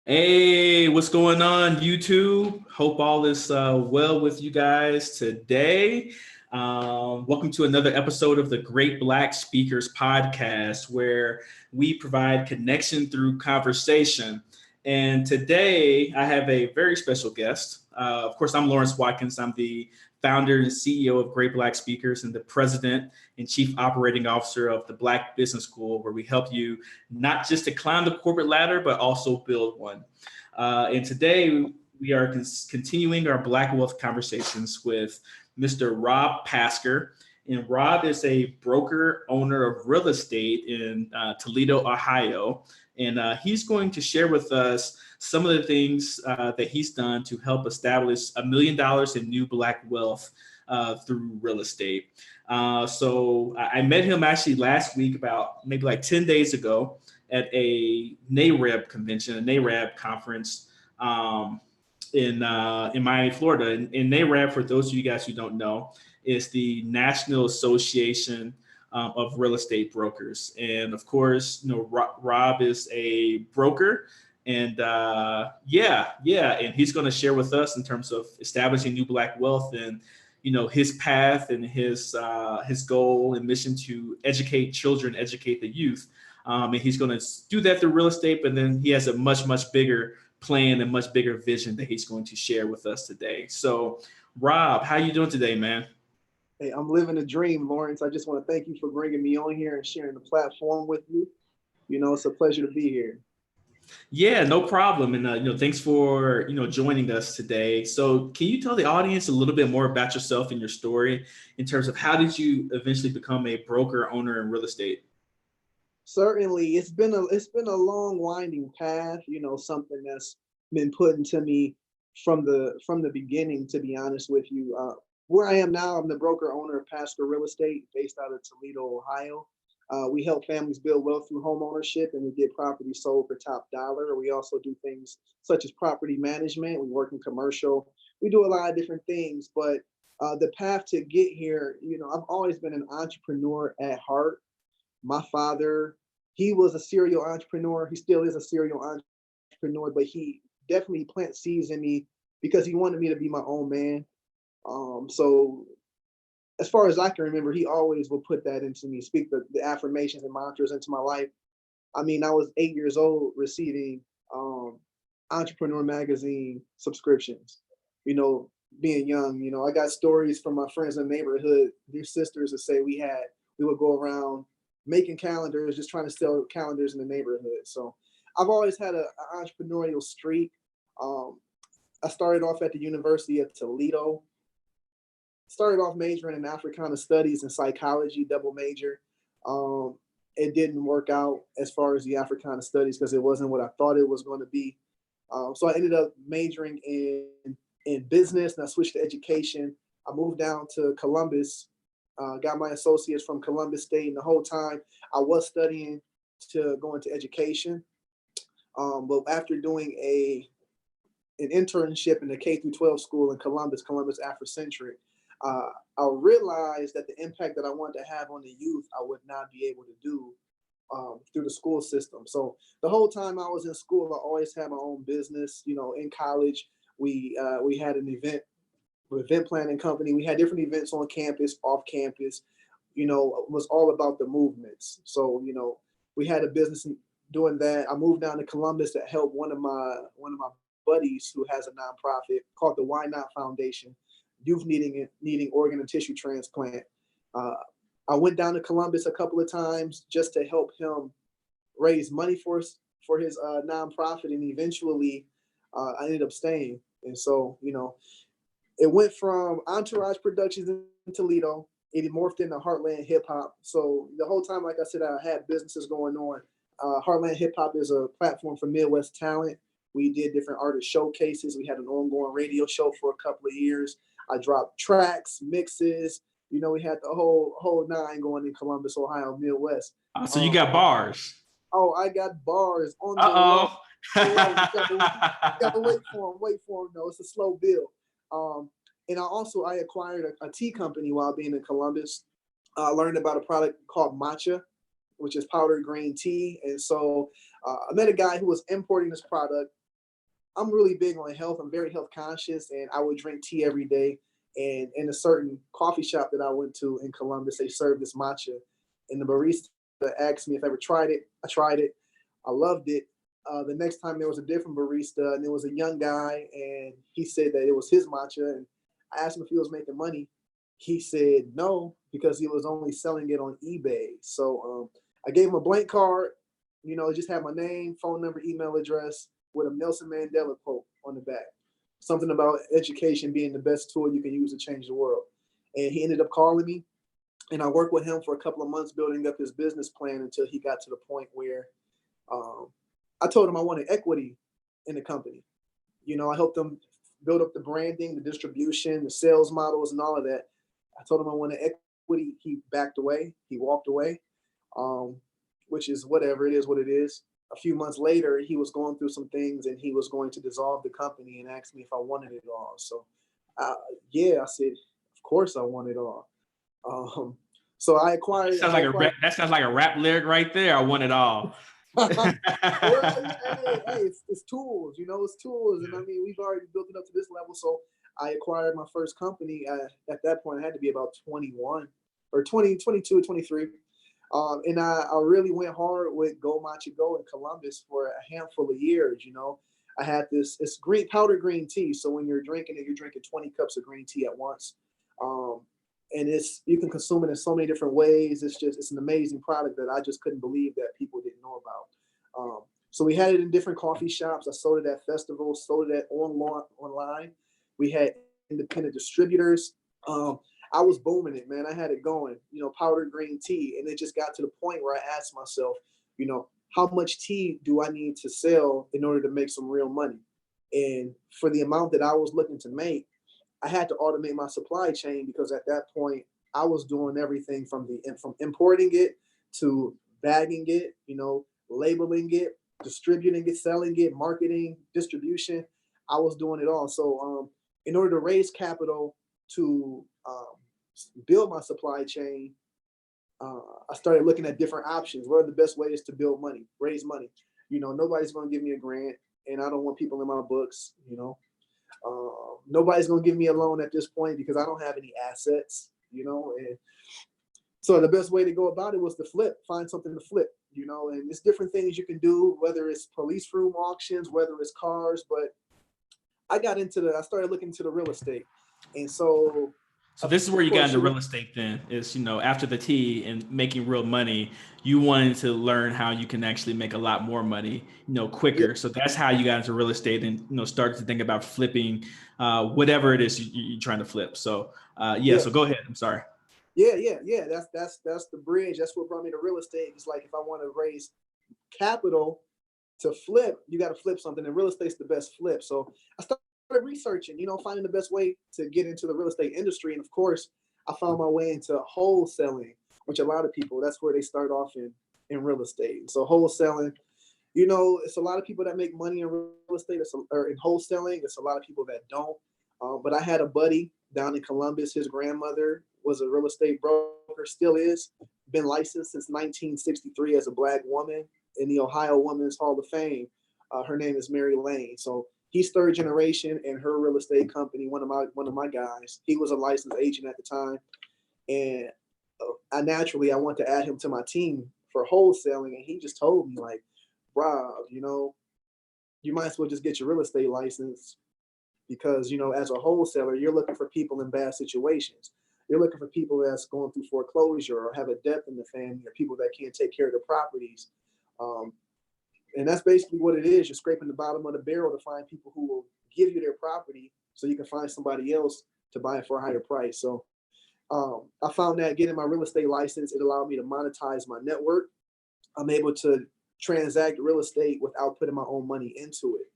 Hey, what's going on, YouTube? Hope all is well with you guys today. Welcome to another episode of the Great Black Speakers Podcast, where we provide connection through conversation. And today I have a very special guest. Of course, I'm Lawrence Watkins. I'm the founder and CEO of Great Black Speakers and the president and chief operating officer of the Black Business School, where we help you not just to climb the corporate ladder, but also build one. And today we are continuing our Black Wealth conversations with Mr. Rob Pasker. And Rob is a broker owner of real estate in Toledo, Ohio. And he's going to share with us some of the things that he's done to help establish $1 million in new Black wealth through real estate. So I met him actually last week, about maybe like 10 days ago, at a NAREB convention, a NAREB conference in Miami, Florida. And NAREB, for those of you guys who don't know, is the National Association of Real Estate Brokers. And of course, Rob is a broker. And and he's going to share with us in terms of establishing new Black wealth and his path and his goal and mission to educate children, educate the youth. And he's going to do that through real estate, but then he has a much bigger plan and much bigger vision that he's going to share with us today. So, Rob, how you doing today, man? Hey, I'm living a dream, Lawrence. I just want to thank you for bringing me on here and sharing the platform with you. It's a pleasure to be here. Yeah, no problem. And thanks for joining us today. So, can you tell the audience a little bit more about yourself and your story in terms of how did you eventually become a broker owner in real estate? Certainly, it's been a long, winding path. Something that's been put into me from the beginning. To be honest with you, where I am now, I'm the broker owner of Pasker Real Estate, based out of Toledo, Ohio. We help families build wealth through home ownership, and we get property sold for top dollar. We also do things such as property management. We work in commercial. We do a lot of different things, but the path to get here, I've always been an entrepreneur at heart. My father, he was a serial entrepreneur. He still is a serial entrepreneur, but he definitely planted seeds in me because he wanted me to be my own man. So as far as I can remember, he always will put that into me, speak the affirmations and mantras into my life. I mean, I was 8 years old receiving Entrepreneur Magazine subscriptions, being young. I got stories from my friends in the neighborhood, their sisters that say we would go around making calendars, just trying to sell calendars in the neighborhood. So I've always had an entrepreneurial streak. Um, I started off at the University of Toledo. Started off majoring in Africana Studies and psychology, double major. Um, it didn't work out as far as the Africana Studies because it wasn't what I thought it was going to be. So I ended up majoring in business, and I switched to education. I moved down to Columbus, got my associates from Columbus State, and the whole time I was studying to go into education. But after doing an internship in the K through 12 school in Columbus Afrocentric, I realized that the impact that I wanted to have on the youth, I would not be able to do through the school system. So the whole time I was in school, I always had my own business. In college, we had an event planning company. We had different events on campus, off campus. It was all about the movements. So we had a business doing that. I moved down to Columbus to help one of my buddies who has a nonprofit called the Why Not Foundation, youth needing organ and tissue transplant. Uh, I went down to Columbus a couple of times just to help him raise money for his nonprofit, and eventually I ended up staying. And so it went from Entourage Productions in Toledo. It morphed into Heartland Hip Hop. So the whole time, like I said, I had businesses going on. Heartland Hip Hop is a platform for Midwest talent. We did different artist showcases. We had an ongoing radio show for a couple of years. I dropped tracks, mixes. We had the whole nine going in Columbus, Ohio, Midwest. So you got bars. Oh, I got bars on the low. Uh-oh. You gotta wait for them. No, it's a slow build. And I acquired a tea company while being in Columbus. I learned about a product called matcha, which is powdered green tea. And so I met a guy who was importing this product. I'm really big on health. I'm very health conscious, and I would drink tea every day. And in a certain coffee shop that I went to in Columbus, they served this matcha, and the barista asked me if I ever tried it. I tried it. I loved it. The next time there was a different barista, and it was a young guy, and he said that it was his matcha. And I asked him if he was making money. He said no, because he was only selling it on eBay. So I gave him a blank card. It just had my name, phone number, email address, with a Nelson Mandela quote on the back. Something about education being the best tool you can use to change the world. And he ended up calling me, and I worked with him for a couple of months building up his business plan until he got to the point where I told him I wanted equity in the company. I helped him build up the branding, the distribution, the sales models, and all of that. I told him I wanted equity. He backed away. He walked away, which is whatever. It is what it is. A few months later, he was going through some things, and he was going to dissolve the company and asked me if I wanted it all. So, yeah, I said, of course I want it all. So I acquired. That sounds like a rap lyric right there. I want it all. Well, hey, it's tools, it's tools. And I mean, we've already built it up to this level. So I acquired my first company. At that point, I had to be about 21 or 20, 22, 23. And I really went hard with Go Matcha Go in Columbus for a handful of years. I had it's powdered green tea. So when you're drinking it, you're drinking 20 cups of green tea at once. And you can consume it in so many different ways. It's an amazing product that I just couldn't believe that people didn't know about. So we had it in different coffee shops. I sold it at festivals, sold it online. We had independent distributors. I was booming it, man. I had it going, powdered green tea. And it just got to the point where I asked myself, how much tea do I need to sell in order to make some real money? And for the amount that I was looking to make, I had to automate my supply chain, because at that point I was doing everything from importing it to bagging it, labeling it, distributing it, selling it, marketing, distribution. I was doing it all. So in order to raise capital to build my supply chain, I started looking at different options. What are the best ways to raise money? Nobody's going to give me a grant, and I don't want people in my books. Nobody's going to give me a loan at this point because I don't have any assets. And so the best way to go about it was to find something to flip. And there's different things you can do, whether it's police room auctions, whether it's cars. But I started looking into the real estate, and so this is where you got into real estate then, is, after the tea and making real money, you wanted to learn how you can actually make a lot more money, quicker. Yeah. So that's how you got into real estate and started to think about flipping whatever it is you're trying to flip. So, so go ahead. I'm sorry. Yeah. That's the bridge. That's what brought me to real estate. It's like, if I want to raise capital to flip, you got to flip something, and real estate's the best flip. So I started researching, finding the best way to get into the real estate industry. And of course, I found my way into wholesaling, which a lot of people, that's where they start off in real estate. And so wholesaling, it's a lot of people that make money in real estate or in wholesaling. It's a lot of people that don't. But I had a buddy down in Columbus. His grandmother was a real estate broker, still is, been licensed since 1963 as a Black woman in the Ohio Women's Hall of Fame. Her name is Mary Lane. So he's third generation in her real estate company. One of my guys. He was a licensed agent at the time, and I want to add him to my team for wholesaling. And he just told me, like, Rob, you might as well just get your real estate license, because as a wholesaler, you're looking for people in bad situations. You're looking for people that's going through foreclosure or have a death in the family, or people that can't take care of their properties. And that's basically what it is. You're scraping the bottom of the barrel to find people who will give you their property so you can find somebody else to buy it for a higher price. So I found that getting my real estate license, it allowed me to monetize my network. I'm able to transact real estate without putting my own money into it.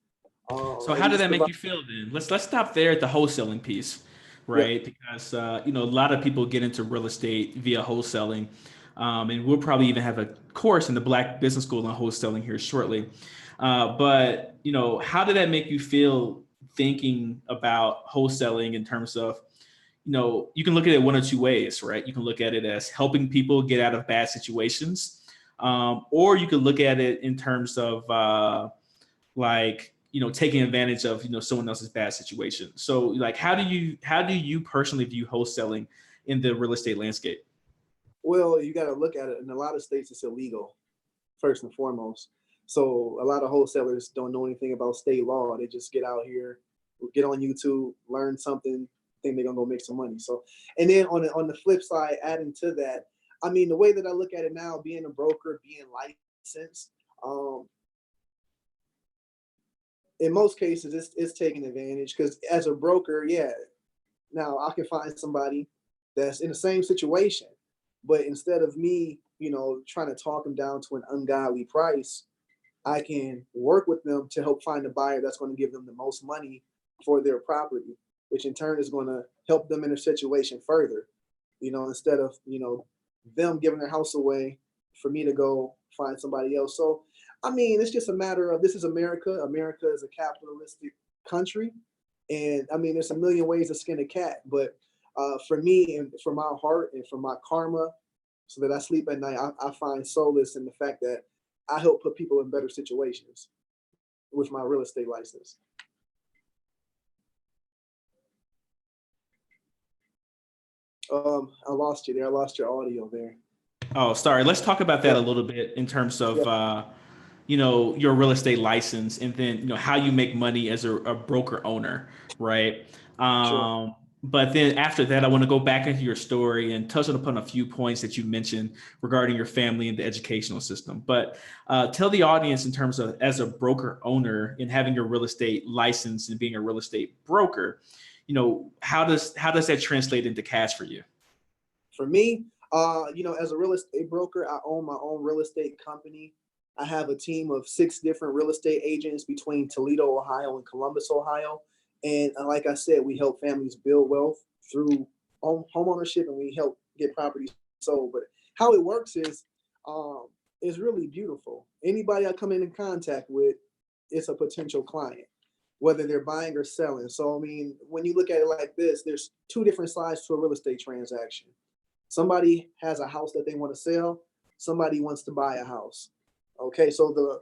So how did that make you feel then? Let's stop there at the wholesaling piece, right? Yeah. Because a lot of people get into real estate via wholesaling. And we'll probably even have a course in the Black Business School on wholesaling here shortly. But how did that make you feel thinking about wholesaling in terms of, you can look at it one of two ways, right? You can look at it as helping people get out of bad situations, or you could look at it in terms of taking advantage of, someone else's bad situation. So like, how do you personally view wholesaling in the real estate landscape? Well, you got to look at it. In a lot of states, it's illegal, first and foremost. So a lot of wholesalers don't know anything about state law. They just get out here, get on YouTube, learn something, think they're gonna go make some money. So, and then on the flip side, adding to that, I mean, the way that I look at it now, being a broker, being licensed, um, in most cases, it's taking advantage because as a broker, yeah, now I can find somebody that's in the same situation, but instead of me, trying to talk them down to an ungodly price, I can work with them to help find a buyer that's going to give them the most money for their property, which in turn is going to help them in their situation further. Instead of them giving their house away for me to go find somebody else. So, I mean, it's just a matter of, this is America. America is a capitalistic country, and I mean, there's a million ways to skin a cat. But for me and for my heart and for my karma, so that I sleep at night, I find solace in the fact that I help put people in better situations with my real estate license. I lost you there. I lost your audio there. Oh, sorry. Let's talk about that Yeah, a little bit in terms of, yeah, your real estate license, and then, how you make money as a broker owner, right? sure. But then after that, I want to go back into your story and touch upon a few points that you mentioned regarding your family and the educational system. But tell the audience, in terms of, as a broker owner and having your real estate license and being a real estate broker, how does that translate into cash for you? For me, as a real estate broker, I own my own real estate company. I have a team of 6 different real estate agents between Toledo, Ohio, and Columbus, Ohio. And like I said, we help families build wealth through home ownership, and we help get properties sold. But how it works um, is really beautiful. Anybody I come in contact with is a potential client, whether they're buying or selling. So, I mean, when you look at it like this, there's 2 different sides to a real estate transaction. Somebody has a house that they want to sell. Somebody wants to buy a house. Okay, so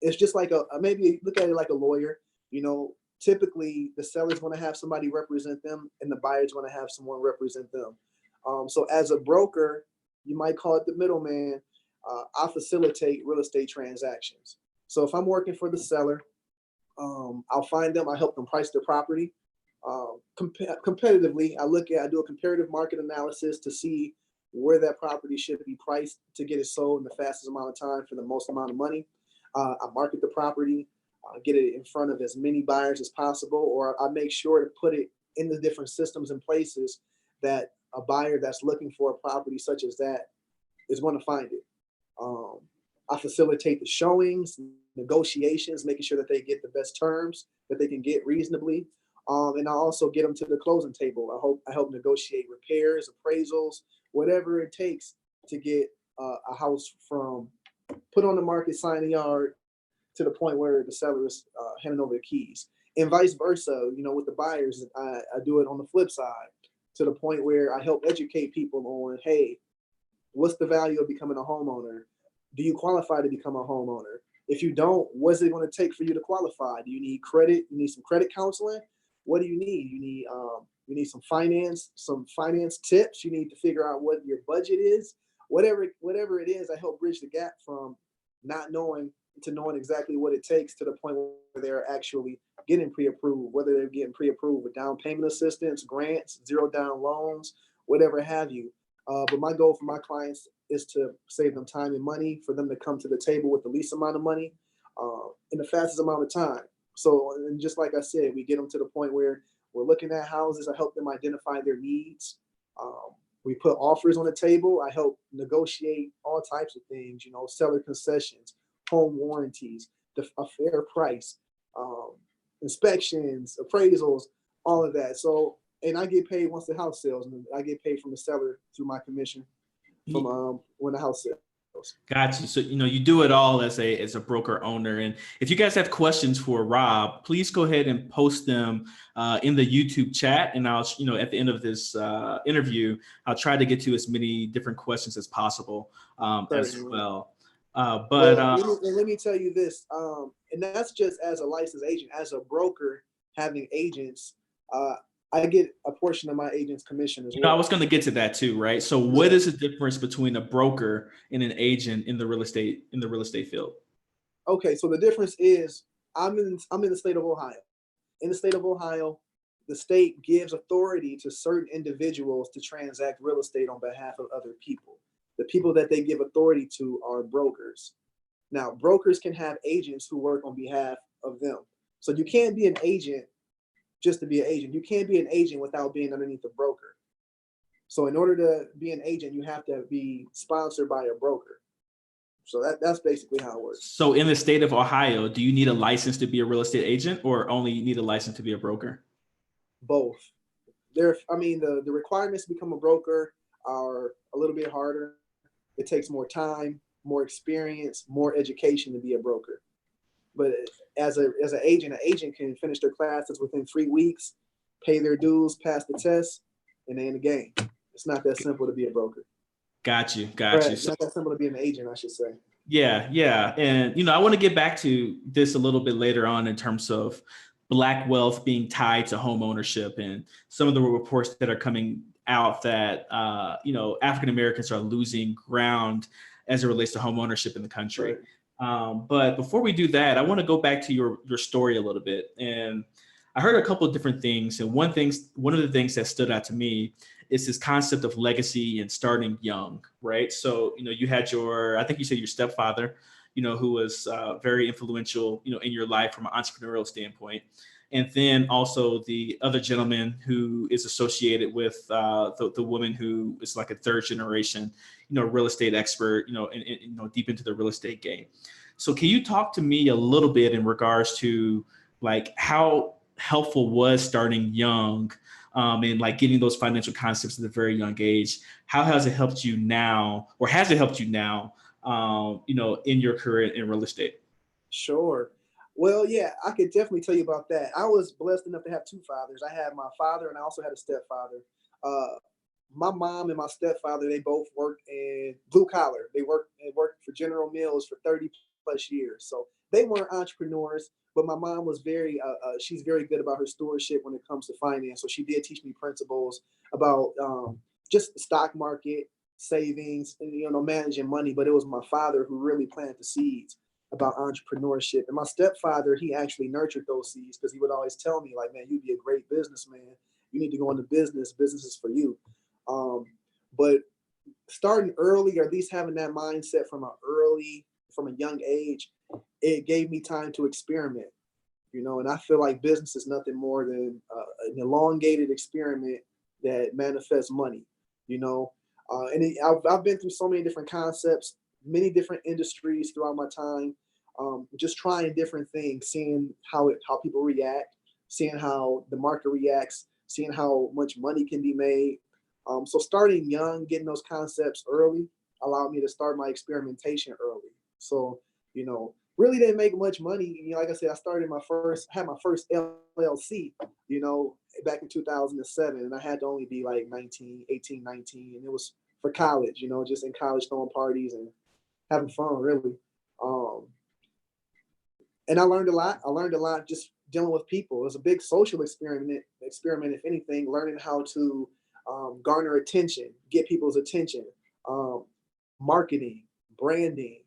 it's just like maybe look at it like a lawyer. You know, typically the seller's going to have somebody represent them, and the buyer's going to have someone represent them. So as a broker, you might call it the middleman. I facilitate real estate transactions. So if I'm working for the seller, I'll find them. I help them price their property. Competitively, I do a comparative market analysis to see where that property should be priced to get it sold in the fastest amount of time for the most amount of money. I market the property, get it in front of as many buyers as possible, or I make sure to put it in the different systems and places that a buyer that's looking for a property such as that is going to find it. Um, I facilitate the showings, negotiations, making sure that they get the best terms that they can get reasonably. And I also get them to the closing table. I help negotiate repairs, appraisals, whatever it takes to get a house from put on the market, sign the yard, to the point where the seller is handing over the keys, and vice versa. With the buyers, I do it on the flip side, to the point where I help educate people on, hey, what's the value of becoming a homeowner? Do you qualify to become a homeowner? If you don't, what's it going to take for you to qualify? Do you need credit? You need some credit counseling? What do you need? You need some finance tips. You need to figure out what your budget is. Whatever it is, I help bridge the gap from not knowing to knowing exactly what it takes, to the point where they're actually getting pre-approved, whether they're getting pre-approved with down payment assistance, grants, zero down loans, whatever have you. But my goal for my clients is to save them time and money, for them to come to the table with the least amount of money in the fastest amount of time. So, and just like I said, we get them to the point where we're looking at houses. I help them identify their needs. We put offers on the table. I help negotiate all types of things, seller concessions, home warranties, a fair price, um, inspections, appraisals, all of that. So, and I get paid once the house sells, and I get paid from the seller through my commission from when the house sells. Gotcha. So, you do it all as a broker owner. And if you guys have questions for Rob, please go ahead and post them in the YouTube chat. And I'll, at the end of this interview, I'll try to get to as many different questions as possible as well. Well, let me tell you this. and that's just as a licensed agent. As a broker, having agents, uh, I get a portion of my agent's commission as I well. was going to get to that too, right? So what Yeah. is the difference between a broker and an agent in the real estate field? Okay, so the difference is I'm in the state of Ohio. In the state of Ohio, the state gives authority to certain individuals to transact real estate on behalf of other people. The people that they give authority to are brokers. Now, brokers can have agents who work on behalf of them. So you can't be an agent just to be an agent. You can't be an agent without being underneath a broker. So in order to be an agent, you have to be sponsored by a broker. So that's basically how it works. So in the state of Ohio, do you need a license to be a real estate agent or only need a license to be a broker? Both. I mean, the requirements to become a broker are a little bit harder. It takes more time, more experience, more education to be a broker. But as an agent can finish their classes within 3 weeks, pay their dues, pass the test, and they're in the game. It's not that simple to be a broker. Got you. Right. So, Not that simple to be an agent, I should say. yeah. And, I want to get back to this a little bit later on in terms of Black wealth being tied to home ownership and some of the reports that are coming out that, African Americans are losing ground as it relates to home ownership in the country. Right. But before we do that, I want to go back to your story a little bit. And I heard a couple of different things. And one of the things that stood out to me is this concept of legacy and starting young, right? So, you had I think you said your stepfather, who was very influential, in your life from an entrepreneurial standpoint. And then also the other gentleman who is associated with the woman who is like a third generation, real estate expert, and deep into the real estate game. So can you talk to me a little bit in regards to like how helpful was starting young and like getting those financial concepts at a very young age? How has it helped you now, or has it helped you now, in your career in real estate? Sure. Well, yeah, I could definitely tell you about that. I was blessed enough to have two fathers. I had my father and I also had a stepfather. My mom and my stepfather, they both worked in blue collar. They worked for General Mills for 30 plus years. So they weren't entrepreneurs, but my mom was she's very good about her stewardship when it comes to finance. So she did teach me principles about just the stock market, savings, and, managing money. But it was my father who really planted the seeds about entrepreneurship. And my stepfather, he actually nurtured those seeds because he would always tell me, like, man, you'd be a great businessman. You need to go into business. Business is for you. But starting early, or at least having that mindset from a young age, it gave me time to experiment, and I feel like business is nothing more than an elongated experiment that manifests money, I've been through so many different concepts, many different industries throughout my time, just trying different things, seeing how people react, seeing how the market reacts, seeing how much money can be made. So starting young, getting those concepts early allowed me to start my experimentation early. So, really didn't make much money. Like I said, had my first LLC, back in 2007, and I had to only be like 18, 19, and it was for college, just in college throwing parties and having fun, really. Um, and I learned a lot. I learned a lot just dealing with people. It was a big social experiment, if anything, learning how to garner attention, get people's attention, um, marketing, branding,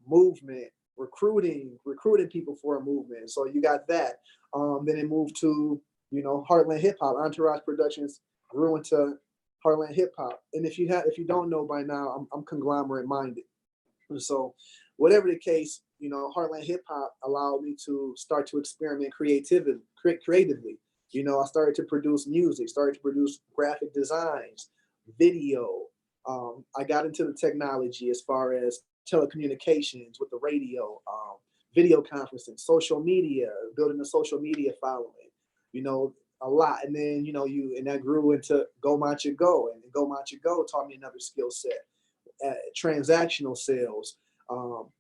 movement, recruiting people for a movement. So you got that. Then it moved to, Heartland Hip Hop. Entourage Productions grew into Heartland Hip Hop. And if you don't know by now, I'm conglomerate minded. And so whatever the case, Heartland Hip Hop allowed me to start to experiment creatively. I started to produce music, started to produce graphic designs, video. I got into the technology as far as telecommunications with the radio, video conferencing, social media, building a social media following, a lot. And then, and that grew into Go Matcha Go. And Go Matcha Go taught me another skill set, transactional sales,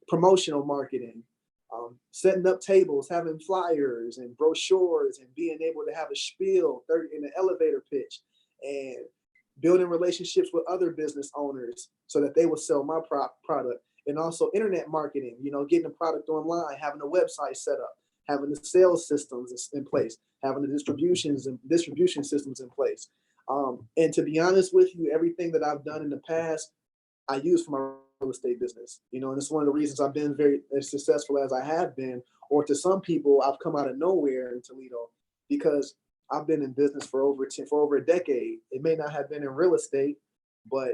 promotional marketing, setting up tables, having flyers and brochures, and being able to have a spiel in an elevator pitch, and building relationships with other business owners so that they will sell my product. And also internet marketing, getting a product online, having a website set up, having the sales systems in place, having the distribution systems in place. And to be honest with you, everything that I've done in the past, I use for my real estate business, and it's one of the reasons I've been very as successful as I have been, or to some people, I've come out of nowhere in Toledo because I've been in business for over a decade. It may not have been in real estate, but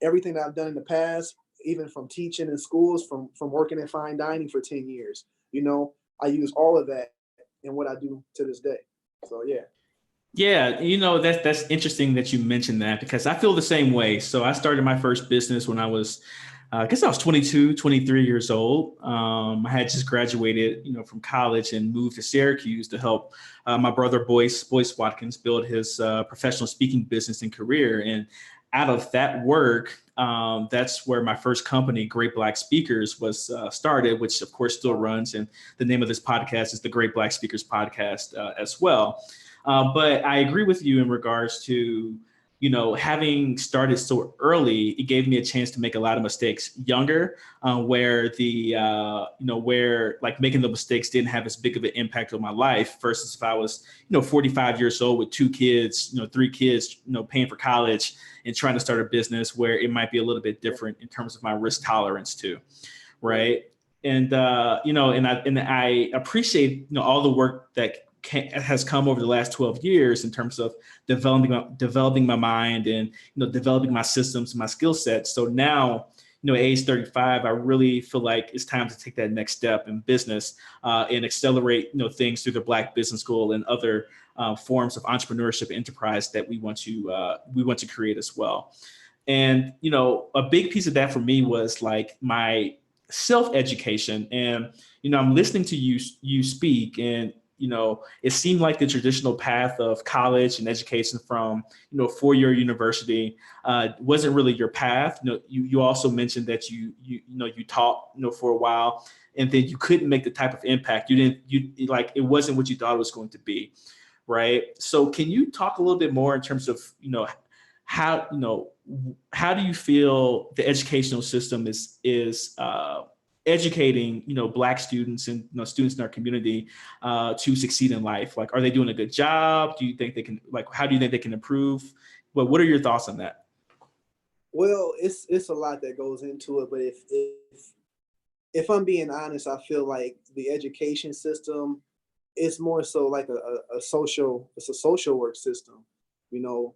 everything that I've done in the past, even from teaching in schools, from working in fine dining for 10 years, I use all of that in what I do to this day. So yeah. Yeah, that's interesting that you mentioned that because I feel the same way. So I started my first business when I was, I guess I was 22, 23 years old. I had just graduated, from college and moved to Syracuse to help my brother Boyce Watkins build his professional speaking business and career. And out of that work, that's where my first company, Great Black Speakers, was started, which of course still runs. And the name of this podcast is the Great Black Speakers Podcast as well. But I agree with you in regards to, having started so early, it gave me a chance to make a lot of mistakes younger, where where like making the mistakes didn't have as big of an impact on my life versus if I was, 45 years old with 2 kids, 3 kids, paying for college and trying to start a business where it might be a little bit different in terms of my risk tolerance too. Right. And, and I appreciate, all the work that has come over the last 12 years in terms of developing my mind and developing my systems, my skill sets. So now, at age 35, I really feel like it's time to take that next step in business and accelerate things through the Black Business School and other forms of entrepreneurship enterprise that we want to create as well. And a big piece of that for me was like my self-education. And I'm listening to you speak, and it seemed like the traditional path of college and education from, 4-year university wasn't really your path. You also mentioned that you taught, for a while, and then you couldn't make the type of impact it wasn't what you thought it was going to be. Right. So can you talk a little bit more in terms of, how do you feel the educational system is educating Black students and students in our community to succeed in life? Like, are they doing a good job? Do you think they can, how do you think they can improve? What are your thoughts on that? Well, it's a lot that goes into it, but if I'm being honest, I feel like the education system is more so like a social work system. You know,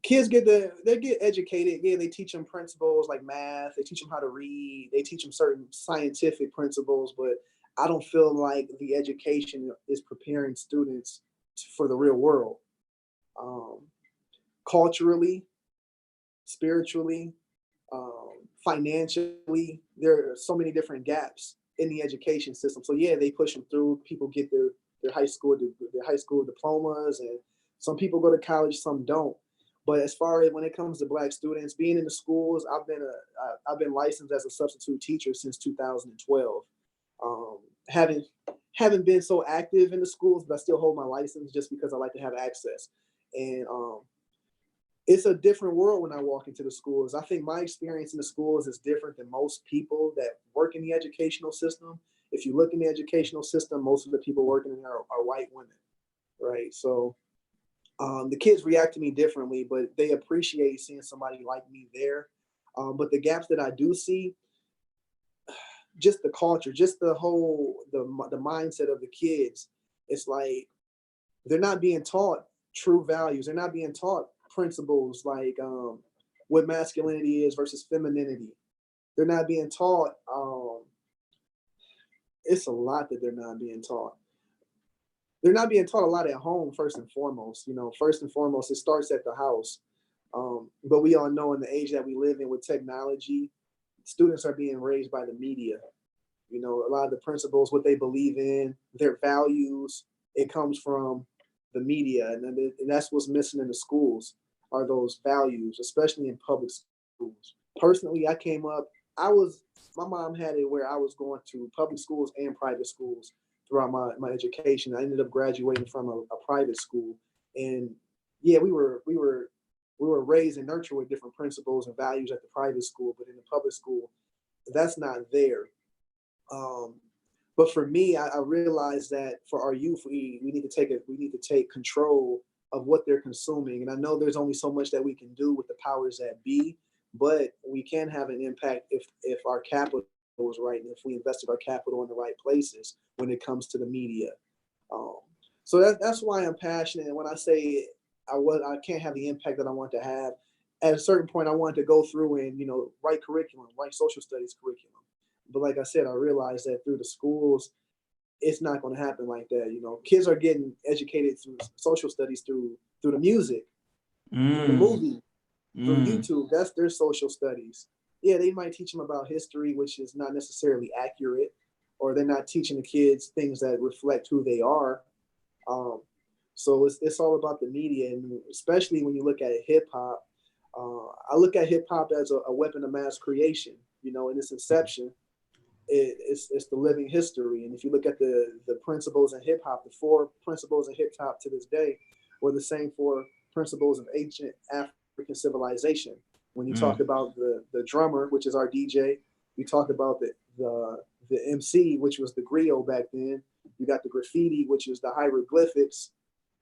kids they get educated. Yeah, they teach them principles like math. They teach them how to read. They teach them certain scientific principles, but I don't feel like the education is preparing students for the real world. Um, Culturally, spiritually, financially, there are so many different gaps in the education system. So yeah, they push them through. People get their high school diplomas, and some people go to college, some don't. But as far as when it comes to Black students being in the schools, I've been licensed as a substitute teacher since 2012. Um, haven't been so active in the schools, but I still hold my license just because I like to have access. And it's a different world when I walk into the schools. I think my experience in the schools is different than most people that work in the educational system. If you look in the educational system, most of the people working in there are white women, right? So the kids react to me differently, but they appreciate seeing somebody like me there. But the gaps that I do see, just the culture, just the mindset of the kids, it's like they're not being taught true values. They're not being taught principles like what masculinity is versus femininity. They're not being taught. It's a lot that they're not being taught. They're not being taught a lot at home. First and foremost, first and foremost, it starts at the house. But we all know in the age that we live in with technology, students are being raised by the media. A lot of the principles, what they believe in, their values, it comes from the media, and that's what's missing in the schools are those values, especially in public schools. Personally, my mom had it where I was going to public schools and private schools throughout my education. I ended up graduating from a private school, and yeah, we were we were raised and nurtured with different principles and values at the private school, but in the public school, that's not there. Um, but for me, I realized that for our youth, we need to take control of what they're consuming. And I know there's only so much that we can do with the powers that be, but we can have an impact if our capital is right and if we invested our capital in the right places when it comes to the media. Um, so that's why I'm passionate. And when I say I can't have the impact that I want to have, at a certain point, I wanted to go through and write curriculum, write social studies curriculum. But like I said, I realized that through the schools, it's not going to happen like that. Kids are getting educated through social studies through the music, through the Mm, movie, through mm, YouTube. That's their social studies. Yeah, they might teach them about history, which is not necessarily accurate, or they're not teaching the kids things that reflect who they are. Um, so it's all about the media, and especially when you look at hip hop. I look at hip hop as a weapon of mass creation. In its inception, it's the living history. And if you look at the principles in hip hop, the four principles in hip hop to this day were the same four principles of ancient African civilization. When you talk mm, about the drummer, which is our DJ, you talk about the MC, which was the griot back then. You got the graffiti, which is the hieroglyphics.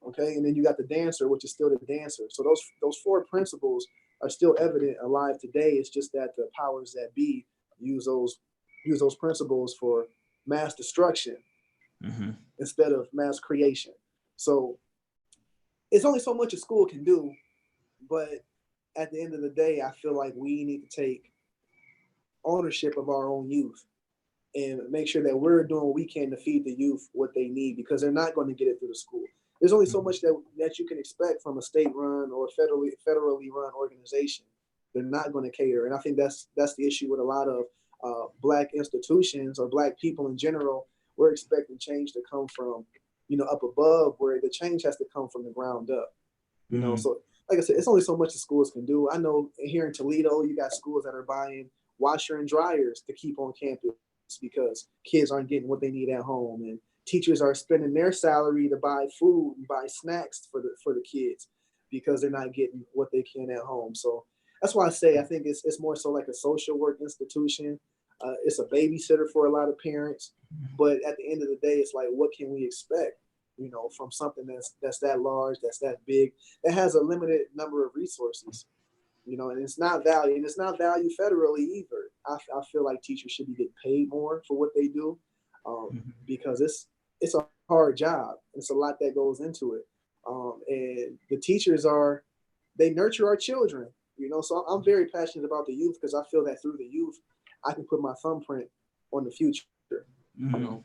Okay, and then you got the dancer, which is still the dancer. So those four principles are still evident alive today. It's just that the powers that be use those use those principles for mass destruction mhm. instead of mass creation. So it's only so much a school can do, but at the end of the day, I feel like we need to take ownership of our own youth and make sure that we're doing what we can to feed the youth what they need, because they're not going to get it through the school. There's only so much that you can expect from a state-run or federally run organization. They're not going to cater, and I think that's the issue with a lot of Black institutions or Black people in general. We're expecting change to come from up above, where the change has to come from the ground up. Mm. So like I said, it's only so much the schools can do. I know here in Toledo, you got schools that are buying washer and dryers to keep on campus because kids aren't getting what they need at home, and teachers are spending their salary to buy food and buy snacks for the kids because they're not getting what they can at home. So that's why I say I think it's more so like a social work institution. It's a babysitter for a lot of parents, but at the end of the day, it's like, what can we expect? From something that's that large, that's that big, that has a limited number of resources. And it's not valued, and it's not valued federally either. I feel like teachers should be getting paid more for what they do, because it's a hard job. It's a lot that goes into it, and the teachers they nurture our children. So I'm very passionate about the youth because I feel that through the youth, I can put my thumbprint on the future. You Mhm. know,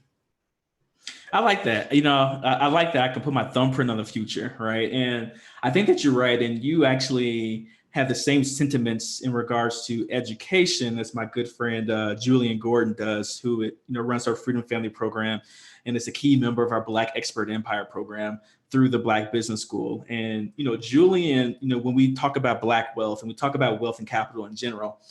I like that. I like that I can put my thumbprint on the future, right? And I think that you're right. And you actually have the same sentiments in regards to education as my good friend Julian Gordon does, who runs our Freedom Family program and is a key member of our Black Expert Empire program through the Black Business School. And Julian, when we talk about Black wealth and we talk about wealth and capital in general,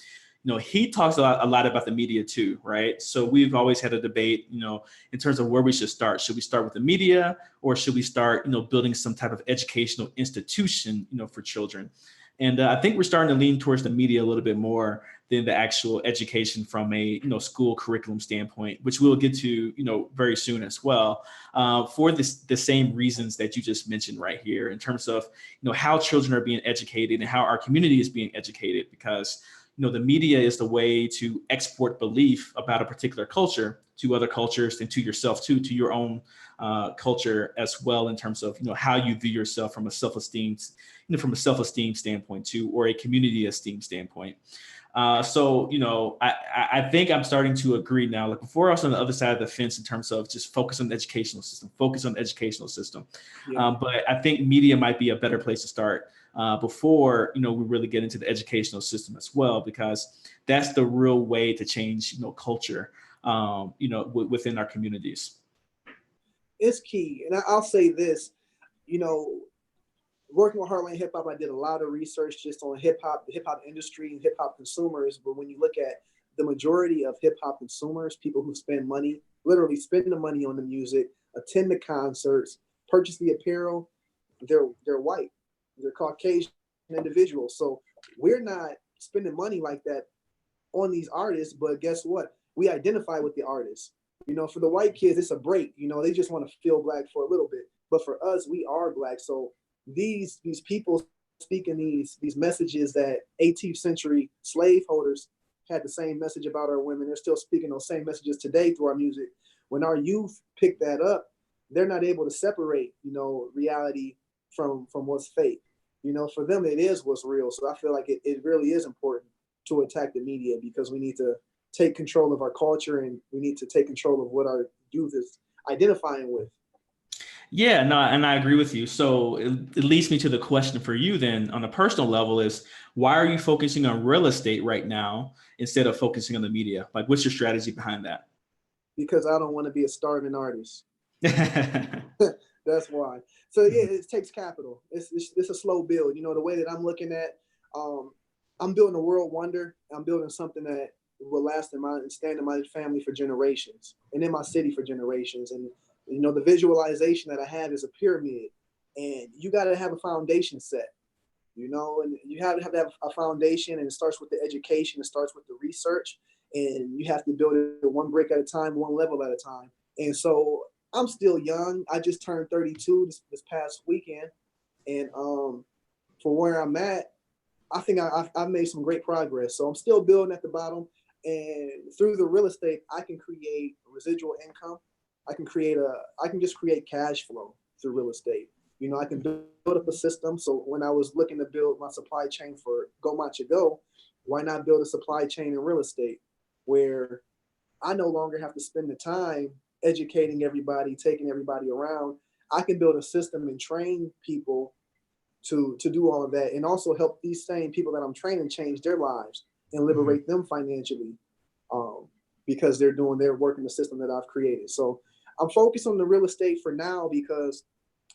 he talks a lot about the media too, right? So we've always had a debate, in terms of where we should start. Should we start with the media, or should we start, building some type of educational institution, for children? And I think we're starting to lean towards the media a little bit more than the actual education from a school curriculum standpoint, which we'll get to very soon as well, for the same reasons that you just mentioned right here, in terms of how children are being educated and how our community is being educated, because the media is the way to export belief about a particular culture to other cultures and to yourself too, to your own culture as well, in terms of how you view yourself from a self-esteem standpoint too, or a community esteem standpoint. I think I'm starting to agree now. Like before, I was on the other side of the fence in terms of just focus on the educational system, yeah. But I think media might be a better place to start before we really get into the educational system as well, because that's the real way to change culture within our communities. It's key. And I'll say this, you know, working with Heartland Hip Hop, I did a lot of research just on the hip hop industry and hip hop consumers. But when you look at the majority of hip hop consumers, people who spend money, literally spend the money on the music, attend the concerts, purchase the apparel, they're white, they're Caucasian. individual. So we're not spending money like that on these artists, but guess what? We identify with the artists. For the white kids, it's a break. They just want to feel black for a little bit. But for us, we are black. So these people speaking these messages that 18th century slaveholders had the same message about our women. They're still speaking those same messages today through our music. When our youth pick that up, they're not able to separate, reality from what's fake. For them, it is what's real. So I feel like it really is important to attack the media, because we need to take control of our culture, and we need to take control of what our youth is identifying with. Yeah, no, and I agree with you. So it leads me to the question for you then on a personal level is, why are you focusing on real estate right now instead of focusing on the media? Like, what's your strategy behind that? Because I don't want to be a starving artist. That's why. So yeah, it takes capital. It's a slow build. The way that I'm looking at, I'm building a world wonder. I'm building something that will last and stand in my family for generations, and in my city for generations. And the visualization that I have is a pyramid, and you got to have a foundation set. And you have to have a foundation, and it starts with the education. It starts with the research, and you have to build it one brick at a time, one level at a time. And so I'm still young. I just turned 32 this past weekend, and for where I'm at, I think I've made some great progress. So I'm still building at the bottom, and through the real estate, I can create residual income. I can just create cash flow through real estate. I can build up a system. So when I was looking to build my supply chain for Go Matcha Go, why not build a supply chain in real estate where I no longer have to spend the time educating everybody, taking everybody around. I can build a system and train people to do all of that, and also help these same people that I'm training change their lives and liberate them financially, because they're doing their work in the system that I've created. So I'm focused on the real estate for now, because